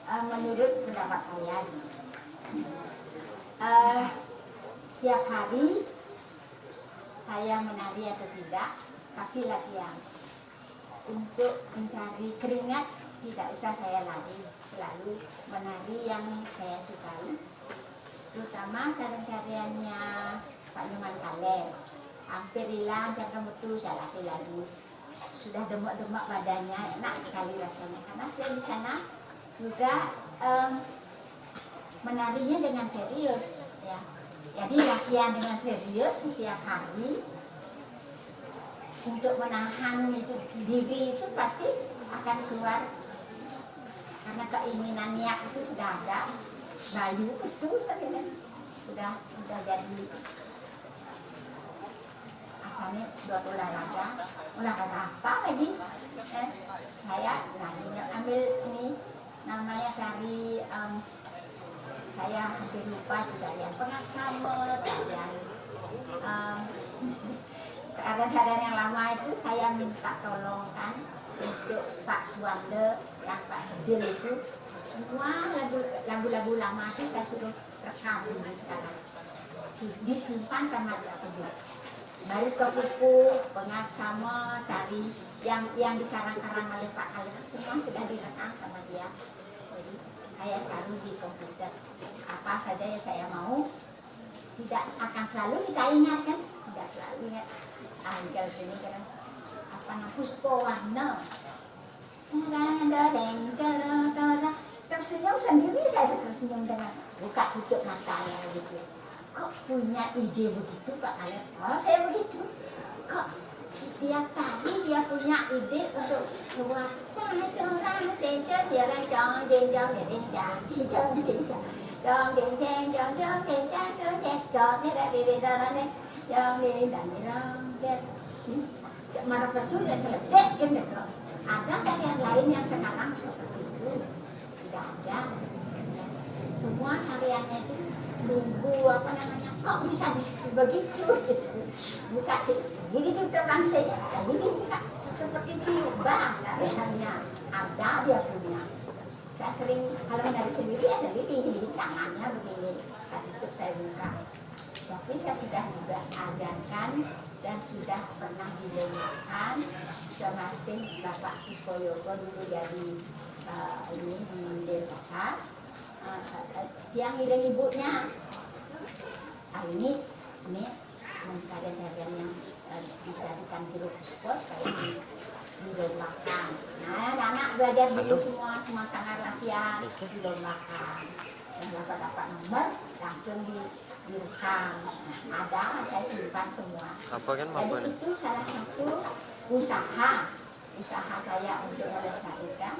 Menurut pendapat saya, tiap hari saya menari atau tidak pasti latihan. Untuk mencari keringat tidak usah saya lari, selalu menari yang saya sukai, terutama tarian-tariannya Pak Nyoman Kaleb. Hampir hilang jangan betul saya lari-lari, sudah demak-demak badannya, enak sekali rasanya karena saya di sana juga menarinya dengan serius ya. Jadi latihan dengan serius setiap hari untuk menahan itu diri itu pasti akan keluar karena keinginan niat itu sudah ada. Bayu itu sudah jadi asalnya buat olahraga apa lagi? Saya ambil ini namanya dari saya hampir lupa juga yang pengaksama, tarian keadaan yang lama itu saya minta tolong kan untuk Pak Suwande yang Pak Jedil itu semua lagu-lagu lama itu saya suruh rekam dulu sekarang disimpan sama dia pergi baris Kupu, pengaksama, tari yang dikarang-karang oleh Pak Kaleb semua sudah direkam sama dia. Jadi saya selalu di komputer apa saja yang saya mau tidak akan selalu kita ingat kan, tidak selalu ingat. Angkel ini kan apa namanya Puspo Warna. Tersenyum sendiri saya tersenyum dengan buka tutup matanya gitu. Kok punya ide begitu Pak Kaleb? Oh saya begitu. Kok setiap tadi dia punya ide untuk buat marah pesul ya celedek kan gitu. Ada tarian lain yang sekarang seperti itu tidak ada. Semua tariannya itu nunggu apa namanya kok bisa disitu begitu gitu. Bukan jadi itu terang saya jadi bukan seperti ciuba tariannya ada dia punya. Saya sering kalau dari sendiri ya sendiri jadi tangannya begini tutup saya buka. Tapi saya sudah juga ajarkan dan sudah pernah didengarkan semasing Bapak Iko Yogo dulu jadi ini di Denpasar yang iring ibunya ini tarian-tarian yang dijadikan biru khusus kayak dilombakan. Nah anak belajar dulu semua sangat latihan dilombakan dan dapat nomor langsung direkam. Ada saya simpan semua. Jadi itu salah satu usaha saya untuk melestarikan.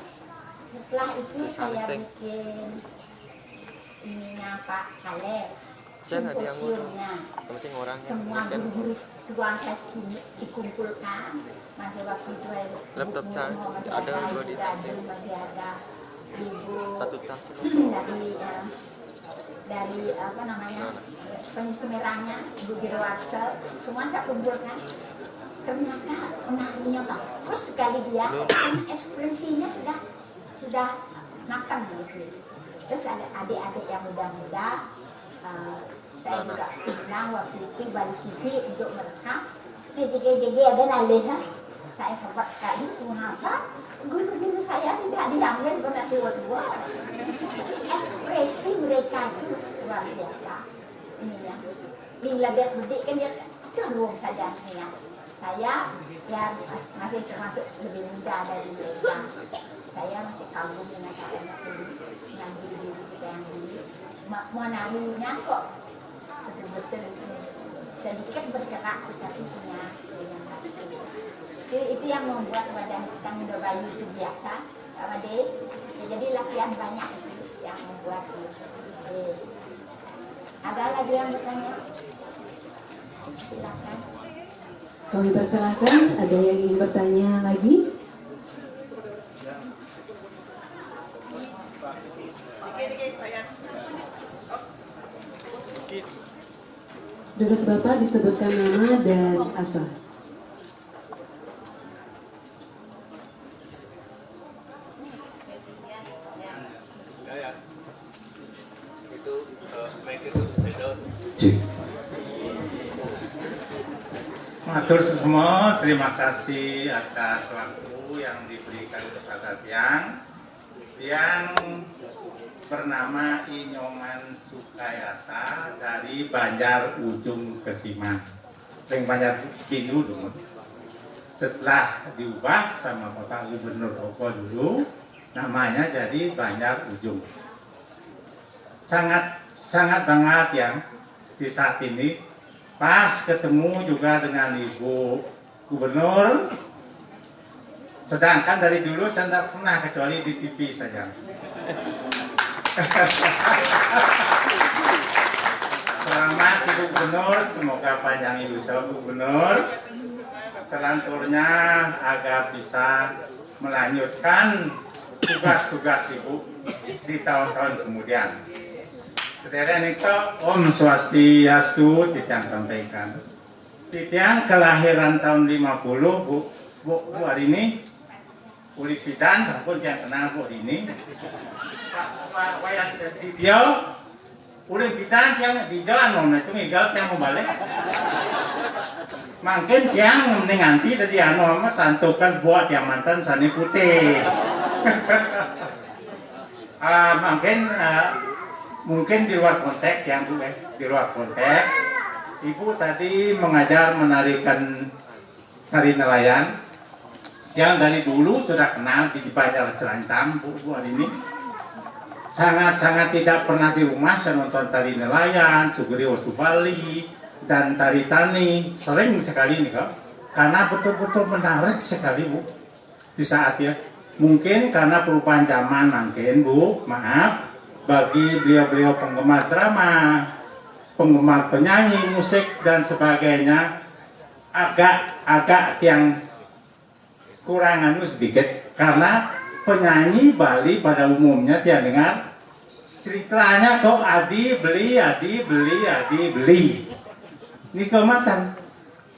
Setelah itu saya bikin ininya Pak Kaleb, simposiumnya. Semua guru-guru tua saya dikumpulkan. Masih waktu itu laptop ada masih ada ibu dari apa namanya pengisi merahnya Ibu Girowarsa semua saya kumpulkan. Ternyata menarinya bagus sekali dia, ekspresinya sudah matang gitu. Terus ada adik-adik yang muda-muda, saya juga bilang waktu itu balik TV untuk merekam. Ini JG ada nalih, saya sempat sekali mengapa guru-guru saya tidak diambil pada tua-tua. Ekspresi mereka itu luar biasa. Ini ya, bila dia bedik kan dia terluang saja ya. Saya ya masih termasuk lebih muda dari mereka. Saya masih kagum dengan anak yang dulu kita yang dulu. Menarinya kok betul-betul sedikit bergerak tetapi punya dengan hasil. Itu yang membuat badan kita Munda Bayu itu biasa, Pak Made. Ya, jadi latihan banyak itu. yang membuat ini. Ada lagi yang bertanya? Silakan. Kami persilahkan, ada yang ingin bertanya lagi? Terus Bapak disebutkan nama dan asal. Matur semua, terima kasih atas waktu yang diberikan kepada yang bernama Inyoman Sukayasa dari Banjar Ujung Kesiman. Yang Banjar Pindu dulu. Setelah diubah sama Bapak Gubernur Oko dulu, namanya jadi Banjar Ujung. Sangat banget yang di saat ini pas ketemu juga dengan Ibu Gubernur, sedangkan dari dulu saya tidak pernah kecuali di TV saja. Selamat Ibu Gubernur, semoga panjang usia Gubernur, selanturnya agar bisa melanjutkan tugas-tugas Ibu di tahun-tahun kemudian. Kemudian itu Om Swastiastu Titiang sampaikan. Titiang kelahiran tahun 50 Bu hari ini kulit pidan pun yang kenal Bu ini. Pak wayang di dia kulit pidan yang di jalan itu ngigal yang membalik. Makin yang menanti tadi anu santukan buat yang mantan sani putih. Mungkin di luar konteks yang di luar konteks, Ibu tadi mengajar menarikan tari nelayan yang dari dulu sudah kenal di Banjar Celancam Bu hari ini. Sangat-sangat tidak pernah di rumah saya nonton tari nelayan, Sugriwo Subali, dan tari tani. Sering sekali nih kok, karena betul-betul menarik sekali Bu di saat ya. Mungkin karena perubahan zaman mungkin Bu, maaf. Bagi beliau-beliau penggemar drama, penggemar penyanyi, musik dan sebagainya agak yang kurang anu sedikit karena penyanyi Bali pada umumnya dia dengar ceritanya kok adi beli ini kematan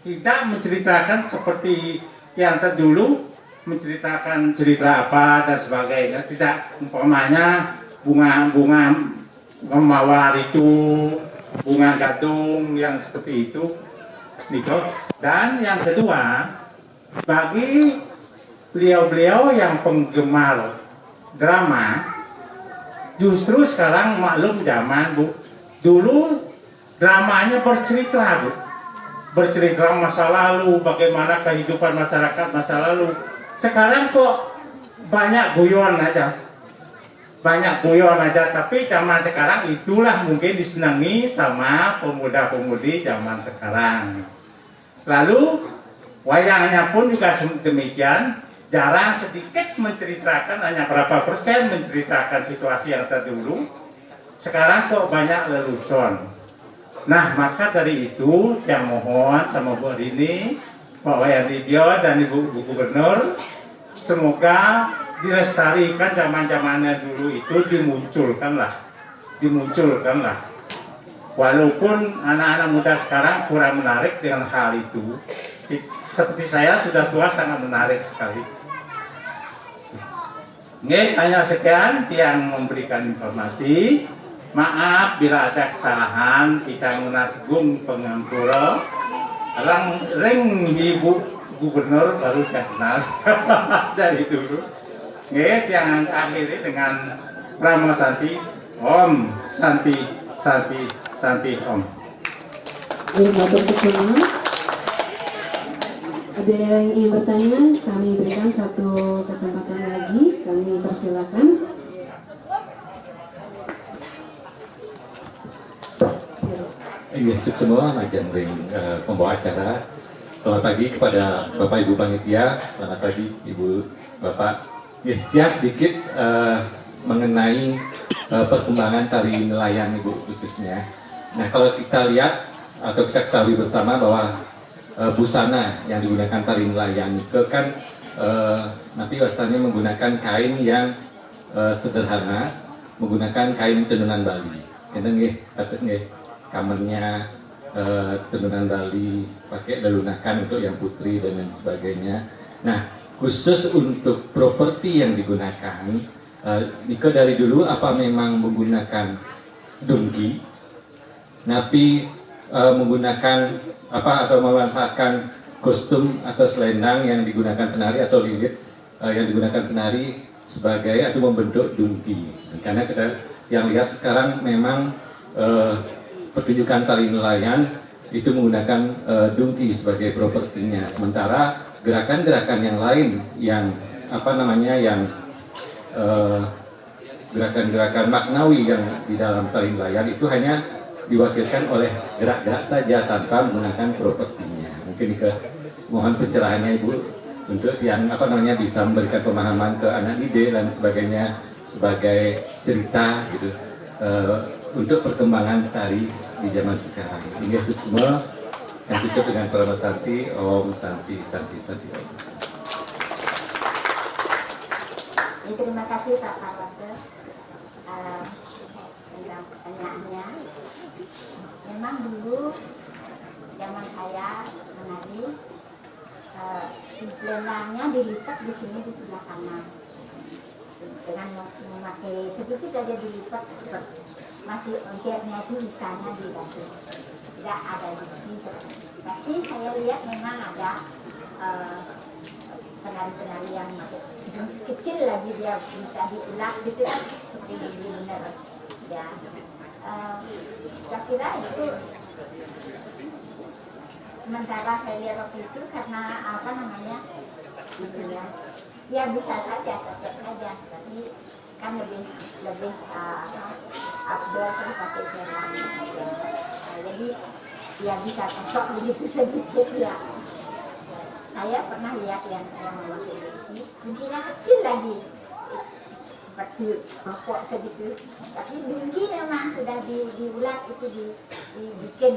tidak menceritakan seperti yang terdulu menceritakan cerita apa dan sebagainya, tidak umpamanya bunga mawar itu, bunga gadung yang seperti itu, Niko. Dan yang kedua, bagi beliau-beliau yang penggemar drama, justru sekarang maklum zaman Bu, dulu dramanya bercerita Bu, bercerita masa lalu, bagaimana kehidupan masyarakat masa lalu. Sekarang kok banyak guyon aja. Tapi zaman sekarang itulah mungkin disenangi sama pemuda-pemudi zaman sekarang. Lalu wayangnya pun juga demikian, jarang sedikit menceritakan, hanya berapa persen menceritakan situasi yang terdahulu. Sekarang kok banyak lelucon. Nah maka dari itu yang mohon sama Bu Rini, Pak Wayandibio dan Ibu Gubernur, semoga dilestarikan zaman-zamannya dulu itu dimunculkanlah. Walaupun anak-anak muda sekarang kurang menarik dengan hal itu, seperti saya sudah tua sangat menarik sekali. Nggih, hanya sekian yang memberikan informasi. Maaf bila ada kesalahan, kita munasgung pengampura. Ring Ibu Gubernur baru kenal dari dulu. Nggih, yang akhiri dengan Pramo Santi, Om Santi Om. Matur susun. Ada yang ingin bertanya? Kami berikan satu kesempatan lagi. Kami persilakan. Iya, semua majang ring pembawa acara. Selamat pagi kepada Bapak Ibu Panitia. Selamat pagi Ibu Bapak. Ya sedikit mengenai perkembangan tari nelayan Ibu khususnya. Nah kalau kita lihat atau kita ketahui bersama bahwa busana yang digunakan tari nelayan itu kan nanti wastanya menggunakan kain yang sederhana, menggunakan kain tenunan Bali. Kita nggih, kamarnya tenunan Bali, pakai dalunakan untuk yang putri dan lain sebagainya. Nah khusus untuk properti yang digunakan, Niko dari dulu apa memang menggunakan dungki, napi menggunakan apa atau memanfaatkan kostum atau selendang yang digunakan penari atau lilit yang digunakan penari sebagai atau membentuk dungki. Karena kita yang lihat sekarang memang pertunjukan tari nelayan itu menggunakan dungki sebagai propertinya, sementara gerakan-gerakan yang lain yang apa namanya yang gerakan-gerakan maknawi yang di dalam tari nelayan itu hanya diwakilkan oleh gerak-gerak saja tanpa menggunakan propertinya. Mungkin mohon pencerahannya Ibu untuk yang apa namanya bisa memberikan pemahaman ke anak didik dan sebagainya sebagai cerita gitu untuk perkembangan tari di zaman sekarang. Hingga semua yang tutup dengan Prama Santi, Om Santi, Santi, Santi, Om. Ya, terima kasih Pak Parwata tentang pertanyaannya. Memang dulu zaman saya menari, selendangnya dilipat di sini di sebelah kanan dengan memakai sedikit aja dilipat seperti masih ongkirnya itu sisanya di dadu. Tidak ada di sana. Tapi saya lihat memang ada penari-penari yang kecil lagi dia bisa diulang gitu kan, seperti ini benar ya. Saya kira itu sementara saya lihat waktu itu karena apa namanya ya bisa saja cocok saja, tapi kan lebih update kan pakai selendang saja. Jadi ya bisa cocok begitu sedikit ya. Saya pernah lihat yang memakai ini mungkinnya kecil lagi seperti rokok sedikit, tapi mungkin memang sudah diulat itu dibikin.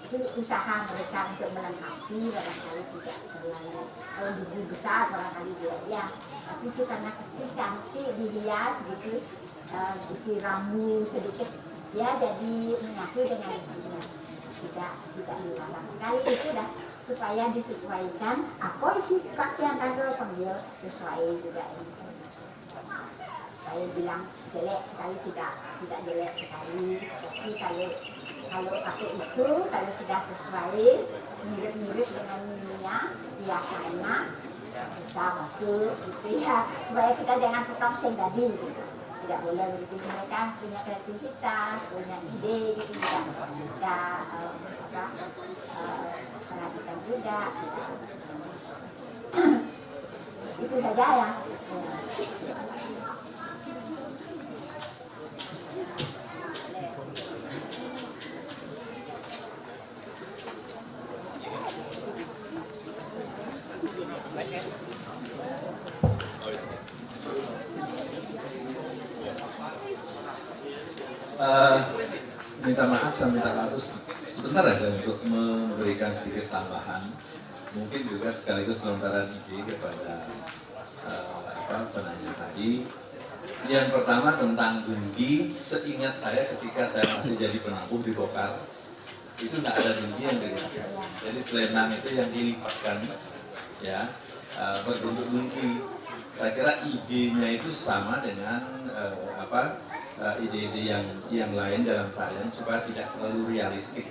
Itu usaha mereka untuk melengkapi, barangkali tidak terlalu kalau biji besar barangkali ya, tapi itu karena kecil cantik dihias gitu, isi rambu sedikit ya, jadi menyatu dengan tidak dilarang sekali. Itu dah supaya disesuaikan apa isi pakaian kalau panggil sesuai juga ini, supaya bilang jelek sekali tidak jelek sekali, tapi kalau pakai itu, kalau sudah sesuai, mirip-mirip dengan ininya, biasanya bisa masuk gitu ya, supaya kita jangan potong sing tadi gitu. Tidak boleh begitu, mereka punya kreativitas, punya ide gitu, kita perhatikan juga gitu. Itu saja ya. Minta maaf, saya minta harus sebentar aja untuk memberikan sedikit tambahan, mungkin juga sekaligus lontaran ide kepada penanya tadi. Yang pertama tentang dungki, seingat saya ketika saya masih jadi penabuh di Bokar, itu tidak ada dungki yang digunakan. Jadi selendang itu yang dilipatkan, ya, berbentuk dungki. Saya kira idenya itu sama dengan ide-ide yang lain dalam tarian supaya tidak terlalu realistik.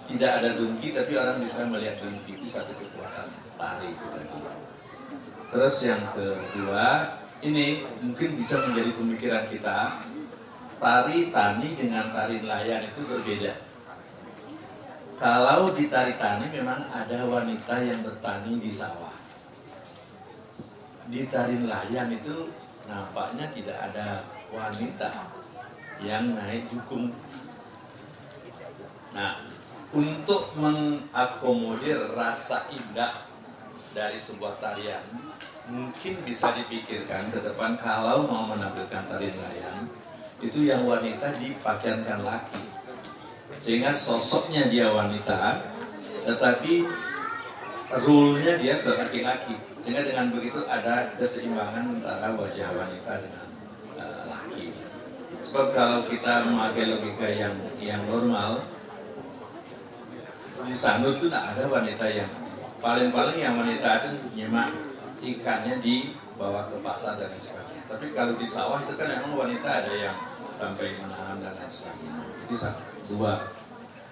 Tidak ada dungki tapi orang bisa melihat dungki, itu satu kekuatan tari itu tadi. Terus yang kedua, ini mungkin bisa menjadi pemikiran kita, tari tani dengan tari nelayan itu berbeda. Kalau di tari tani memang ada wanita yang bertani di sawah. Di tari nelayan itu nampaknya tidak ada wanita yang naik jukung. Nah, untuk mengakomodir rasa indah dari sebuah tarian, mungkin bisa dipikirkan ke depan kalau mau menampilkan tarian layan, itu yang wanita dipakaiankan laki. Sehingga sosoknya dia wanita, tetapi rule-nya dia sudah laki-laki. Sehingga dengan begitu ada keseimbangan antara wajah wanita dengan laki. Sebab kalau kita memakai logika yang normal, di sana itu tidak ada wanita yang paling-paling yang wanita itu nyemak ikannya dibawa ke pasar dan lain sebagainya. Tapi kalau di sawah itu kan memang wanita ada yang sampai menanam dan lain sebagainya. Itu satu. Dua.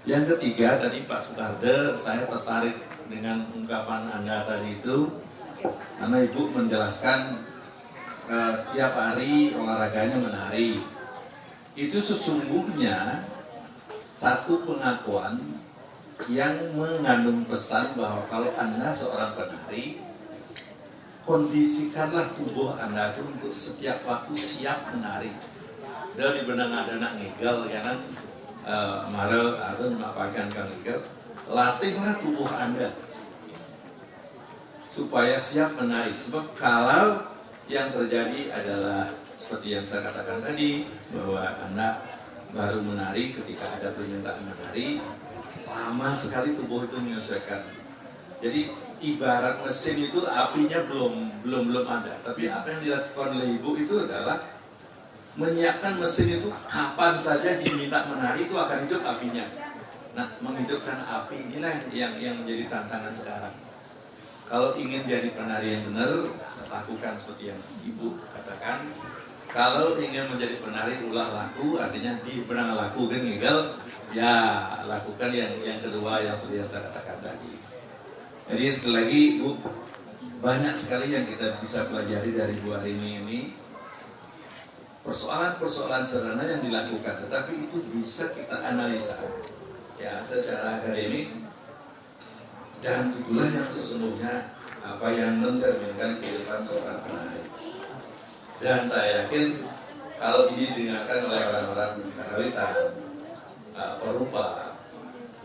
Yang ketiga tadi Pak Soekarde, saya tertarik dengan ungkapan Anda tadi itu karena Ibu menjelaskan tiap hari olahraganya menari. Itu sesungguhnya satu pengakuan yang mengandung pesan bahwa kalau Anda seorang penari, kondisikanlah tubuh Anda itu untuk setiap waktu siap menari. Dan di benang ada nak ngigel, ya kan, mare atau memapakan kang ngigel, latihlah tubuh Anda supaya siap menari. Sebab kalau yang terjadi adalah seperti yang saya katakan tadi, bahwa Anda baru menari ketika ada permintaan menari, lama sekali tubuh itu menyesuaikan. Jadi ibarat mesin itu apinya belum ada. Tapi apa yang dilakukan oleh Ibu itu adalah menyiapkan mesin itu kapan saja diminta menari itu akan hidup apinya. Nah, menghidupkan api inilah yang menjadi tantangan sekarang. Kalau ingin jadi penari yang benar, lakukan seperti yang Ibu katakan. Kalau ingin menjadi penari ulah laku, artinya di benang laku kan ngigel, ya lakukan yang kedua yang saya katakan tadi. Jadi sekali lagi Bu, banyak sekali yang kita bisa pelajari dari Bu Arini ini. Persoalan-persoalan sederhana yang dilakukan, tetapi itu bisa kita analisa ya secara akademik, dan itulah yang sesungguhnya apa yang mencerminkan kehidupan seorang penari. Dan saya yakin kalau ini didengarkan oleh orang-orang karawitan, perupa,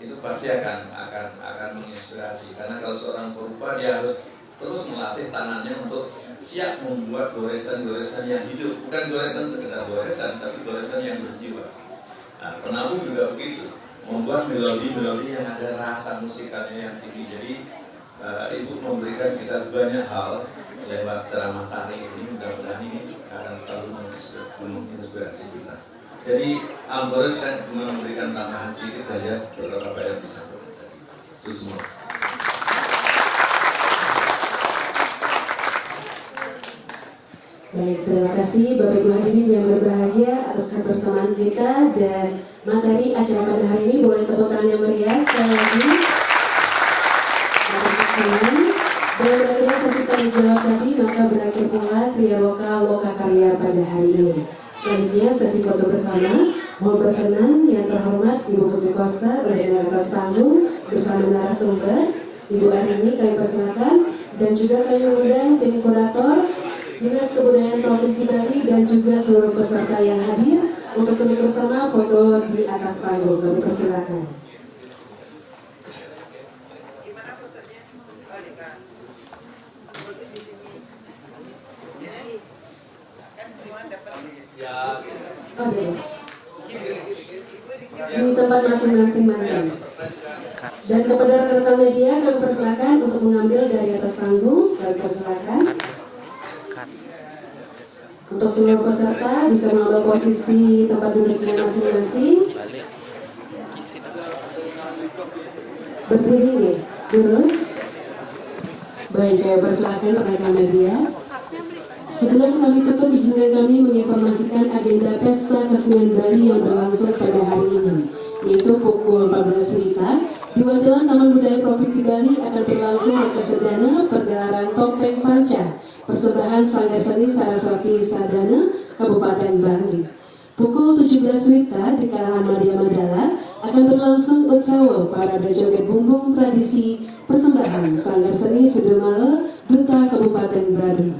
itu pasti akan menginspirasi. Karena kalau seorang perupa dia harus terus melatih tangannya untuk siap membuat goresan-goresan yang hidup, bukan goresan sekedar goresan, tapi goresan yang berjiwa. Nah, penabuh juga begitu, membuat melodi-melodi yang ada rasa musikalnya yang tinggi. Jadi Ibu memberikan kita banyak hal lewat ceramah tari ini, mudah-mudahan ini akan selalu menginspirasi kita. Jadi Ampore kita cuma memberikan tambahan sedikit saja beberapa apa yang disampaikan tadi. Semua. Baik, terima kasih Bapak Ibu hadirin yang berbahagia atas kebersamaan kita dan materi acara pada hari ini. Boleh tepuk tangan yang meriah sekali lagi. Dan berakhirnya sesi tanya jawab tadi, maka berakhir pula Kriya Lokal Loka Karya pada hari ini. Selanjutnya sesi foto bersama. Mohon berkenan yang terhormat Ibu Putri Koster oleh di atas panggung bersama narasumber Ibu Arini kami persilakan, dan juga kami undang tim kurator Dinas Kebudayaan Provinsi Bali dan juga seluruh peserta yang hadir untuk turut bersama foto di atas panggung. Kami persilakan. Oh, di tempat masing-masing mantan. Dan kepada rekan-rekan media kami persilakan untuk mengambil dari atas panggung. Kami persilakan. Untuk seluruh peserta bisa mengambil posisi tempat duduknya masing-masing. Berdiri nih, lurus. Baik, kami persilakan rekan media. Sebelum kami tutup, izinkan kami menginformasikan agenda Pesta Kesenian Bali yang berlangsung pada hari ini, yaitu pukul 14 WITA di Wandelan Taman Budaya Provinsi Bali akan berlangsung Lekaserdana Pergelaran Topeng Panca persembahan Sanggar Seni Saraswati Sadana Kabupaten Bali. Pukul 17 WITA di kalangan Madya Madala akan berlangsung Utsawa Parade Joget Bumbung Tradisi Persembahan Sanggar Seni Sudemale Duta Kabupaten Bali.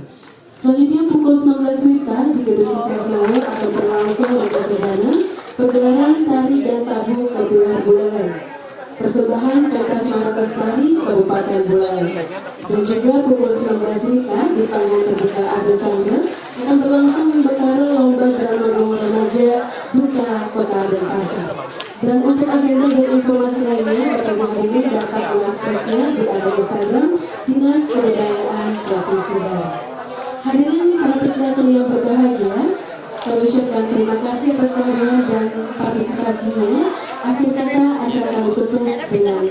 Selanjutnya pukul 19 WITA di Gedung Islamnawa akan berlangsung Lekaserdana Pergelaran Tari dan Tabu KBR Buleleng. Persembahan Pentas Marakas Tari Kabupaten Buleleng. Dan juga pukul 19 WITA di panggung terbuka Arda Chandra akan berlangsung membekara lomba drama Gong Remaja Duta Kota Denpasar. Dan untuk agenda dan informasi lainnya, Bapak Ibu hadirin dapat mengaksesnya di akun Instagram Dinas Kebudayaan Provinsi Bali. Hadirin para pecinta seni yang berbahagia, kami ucapkan terima kasih atas kehadiran dan partisipasinya. Akhir kata, acara kami tutup dengan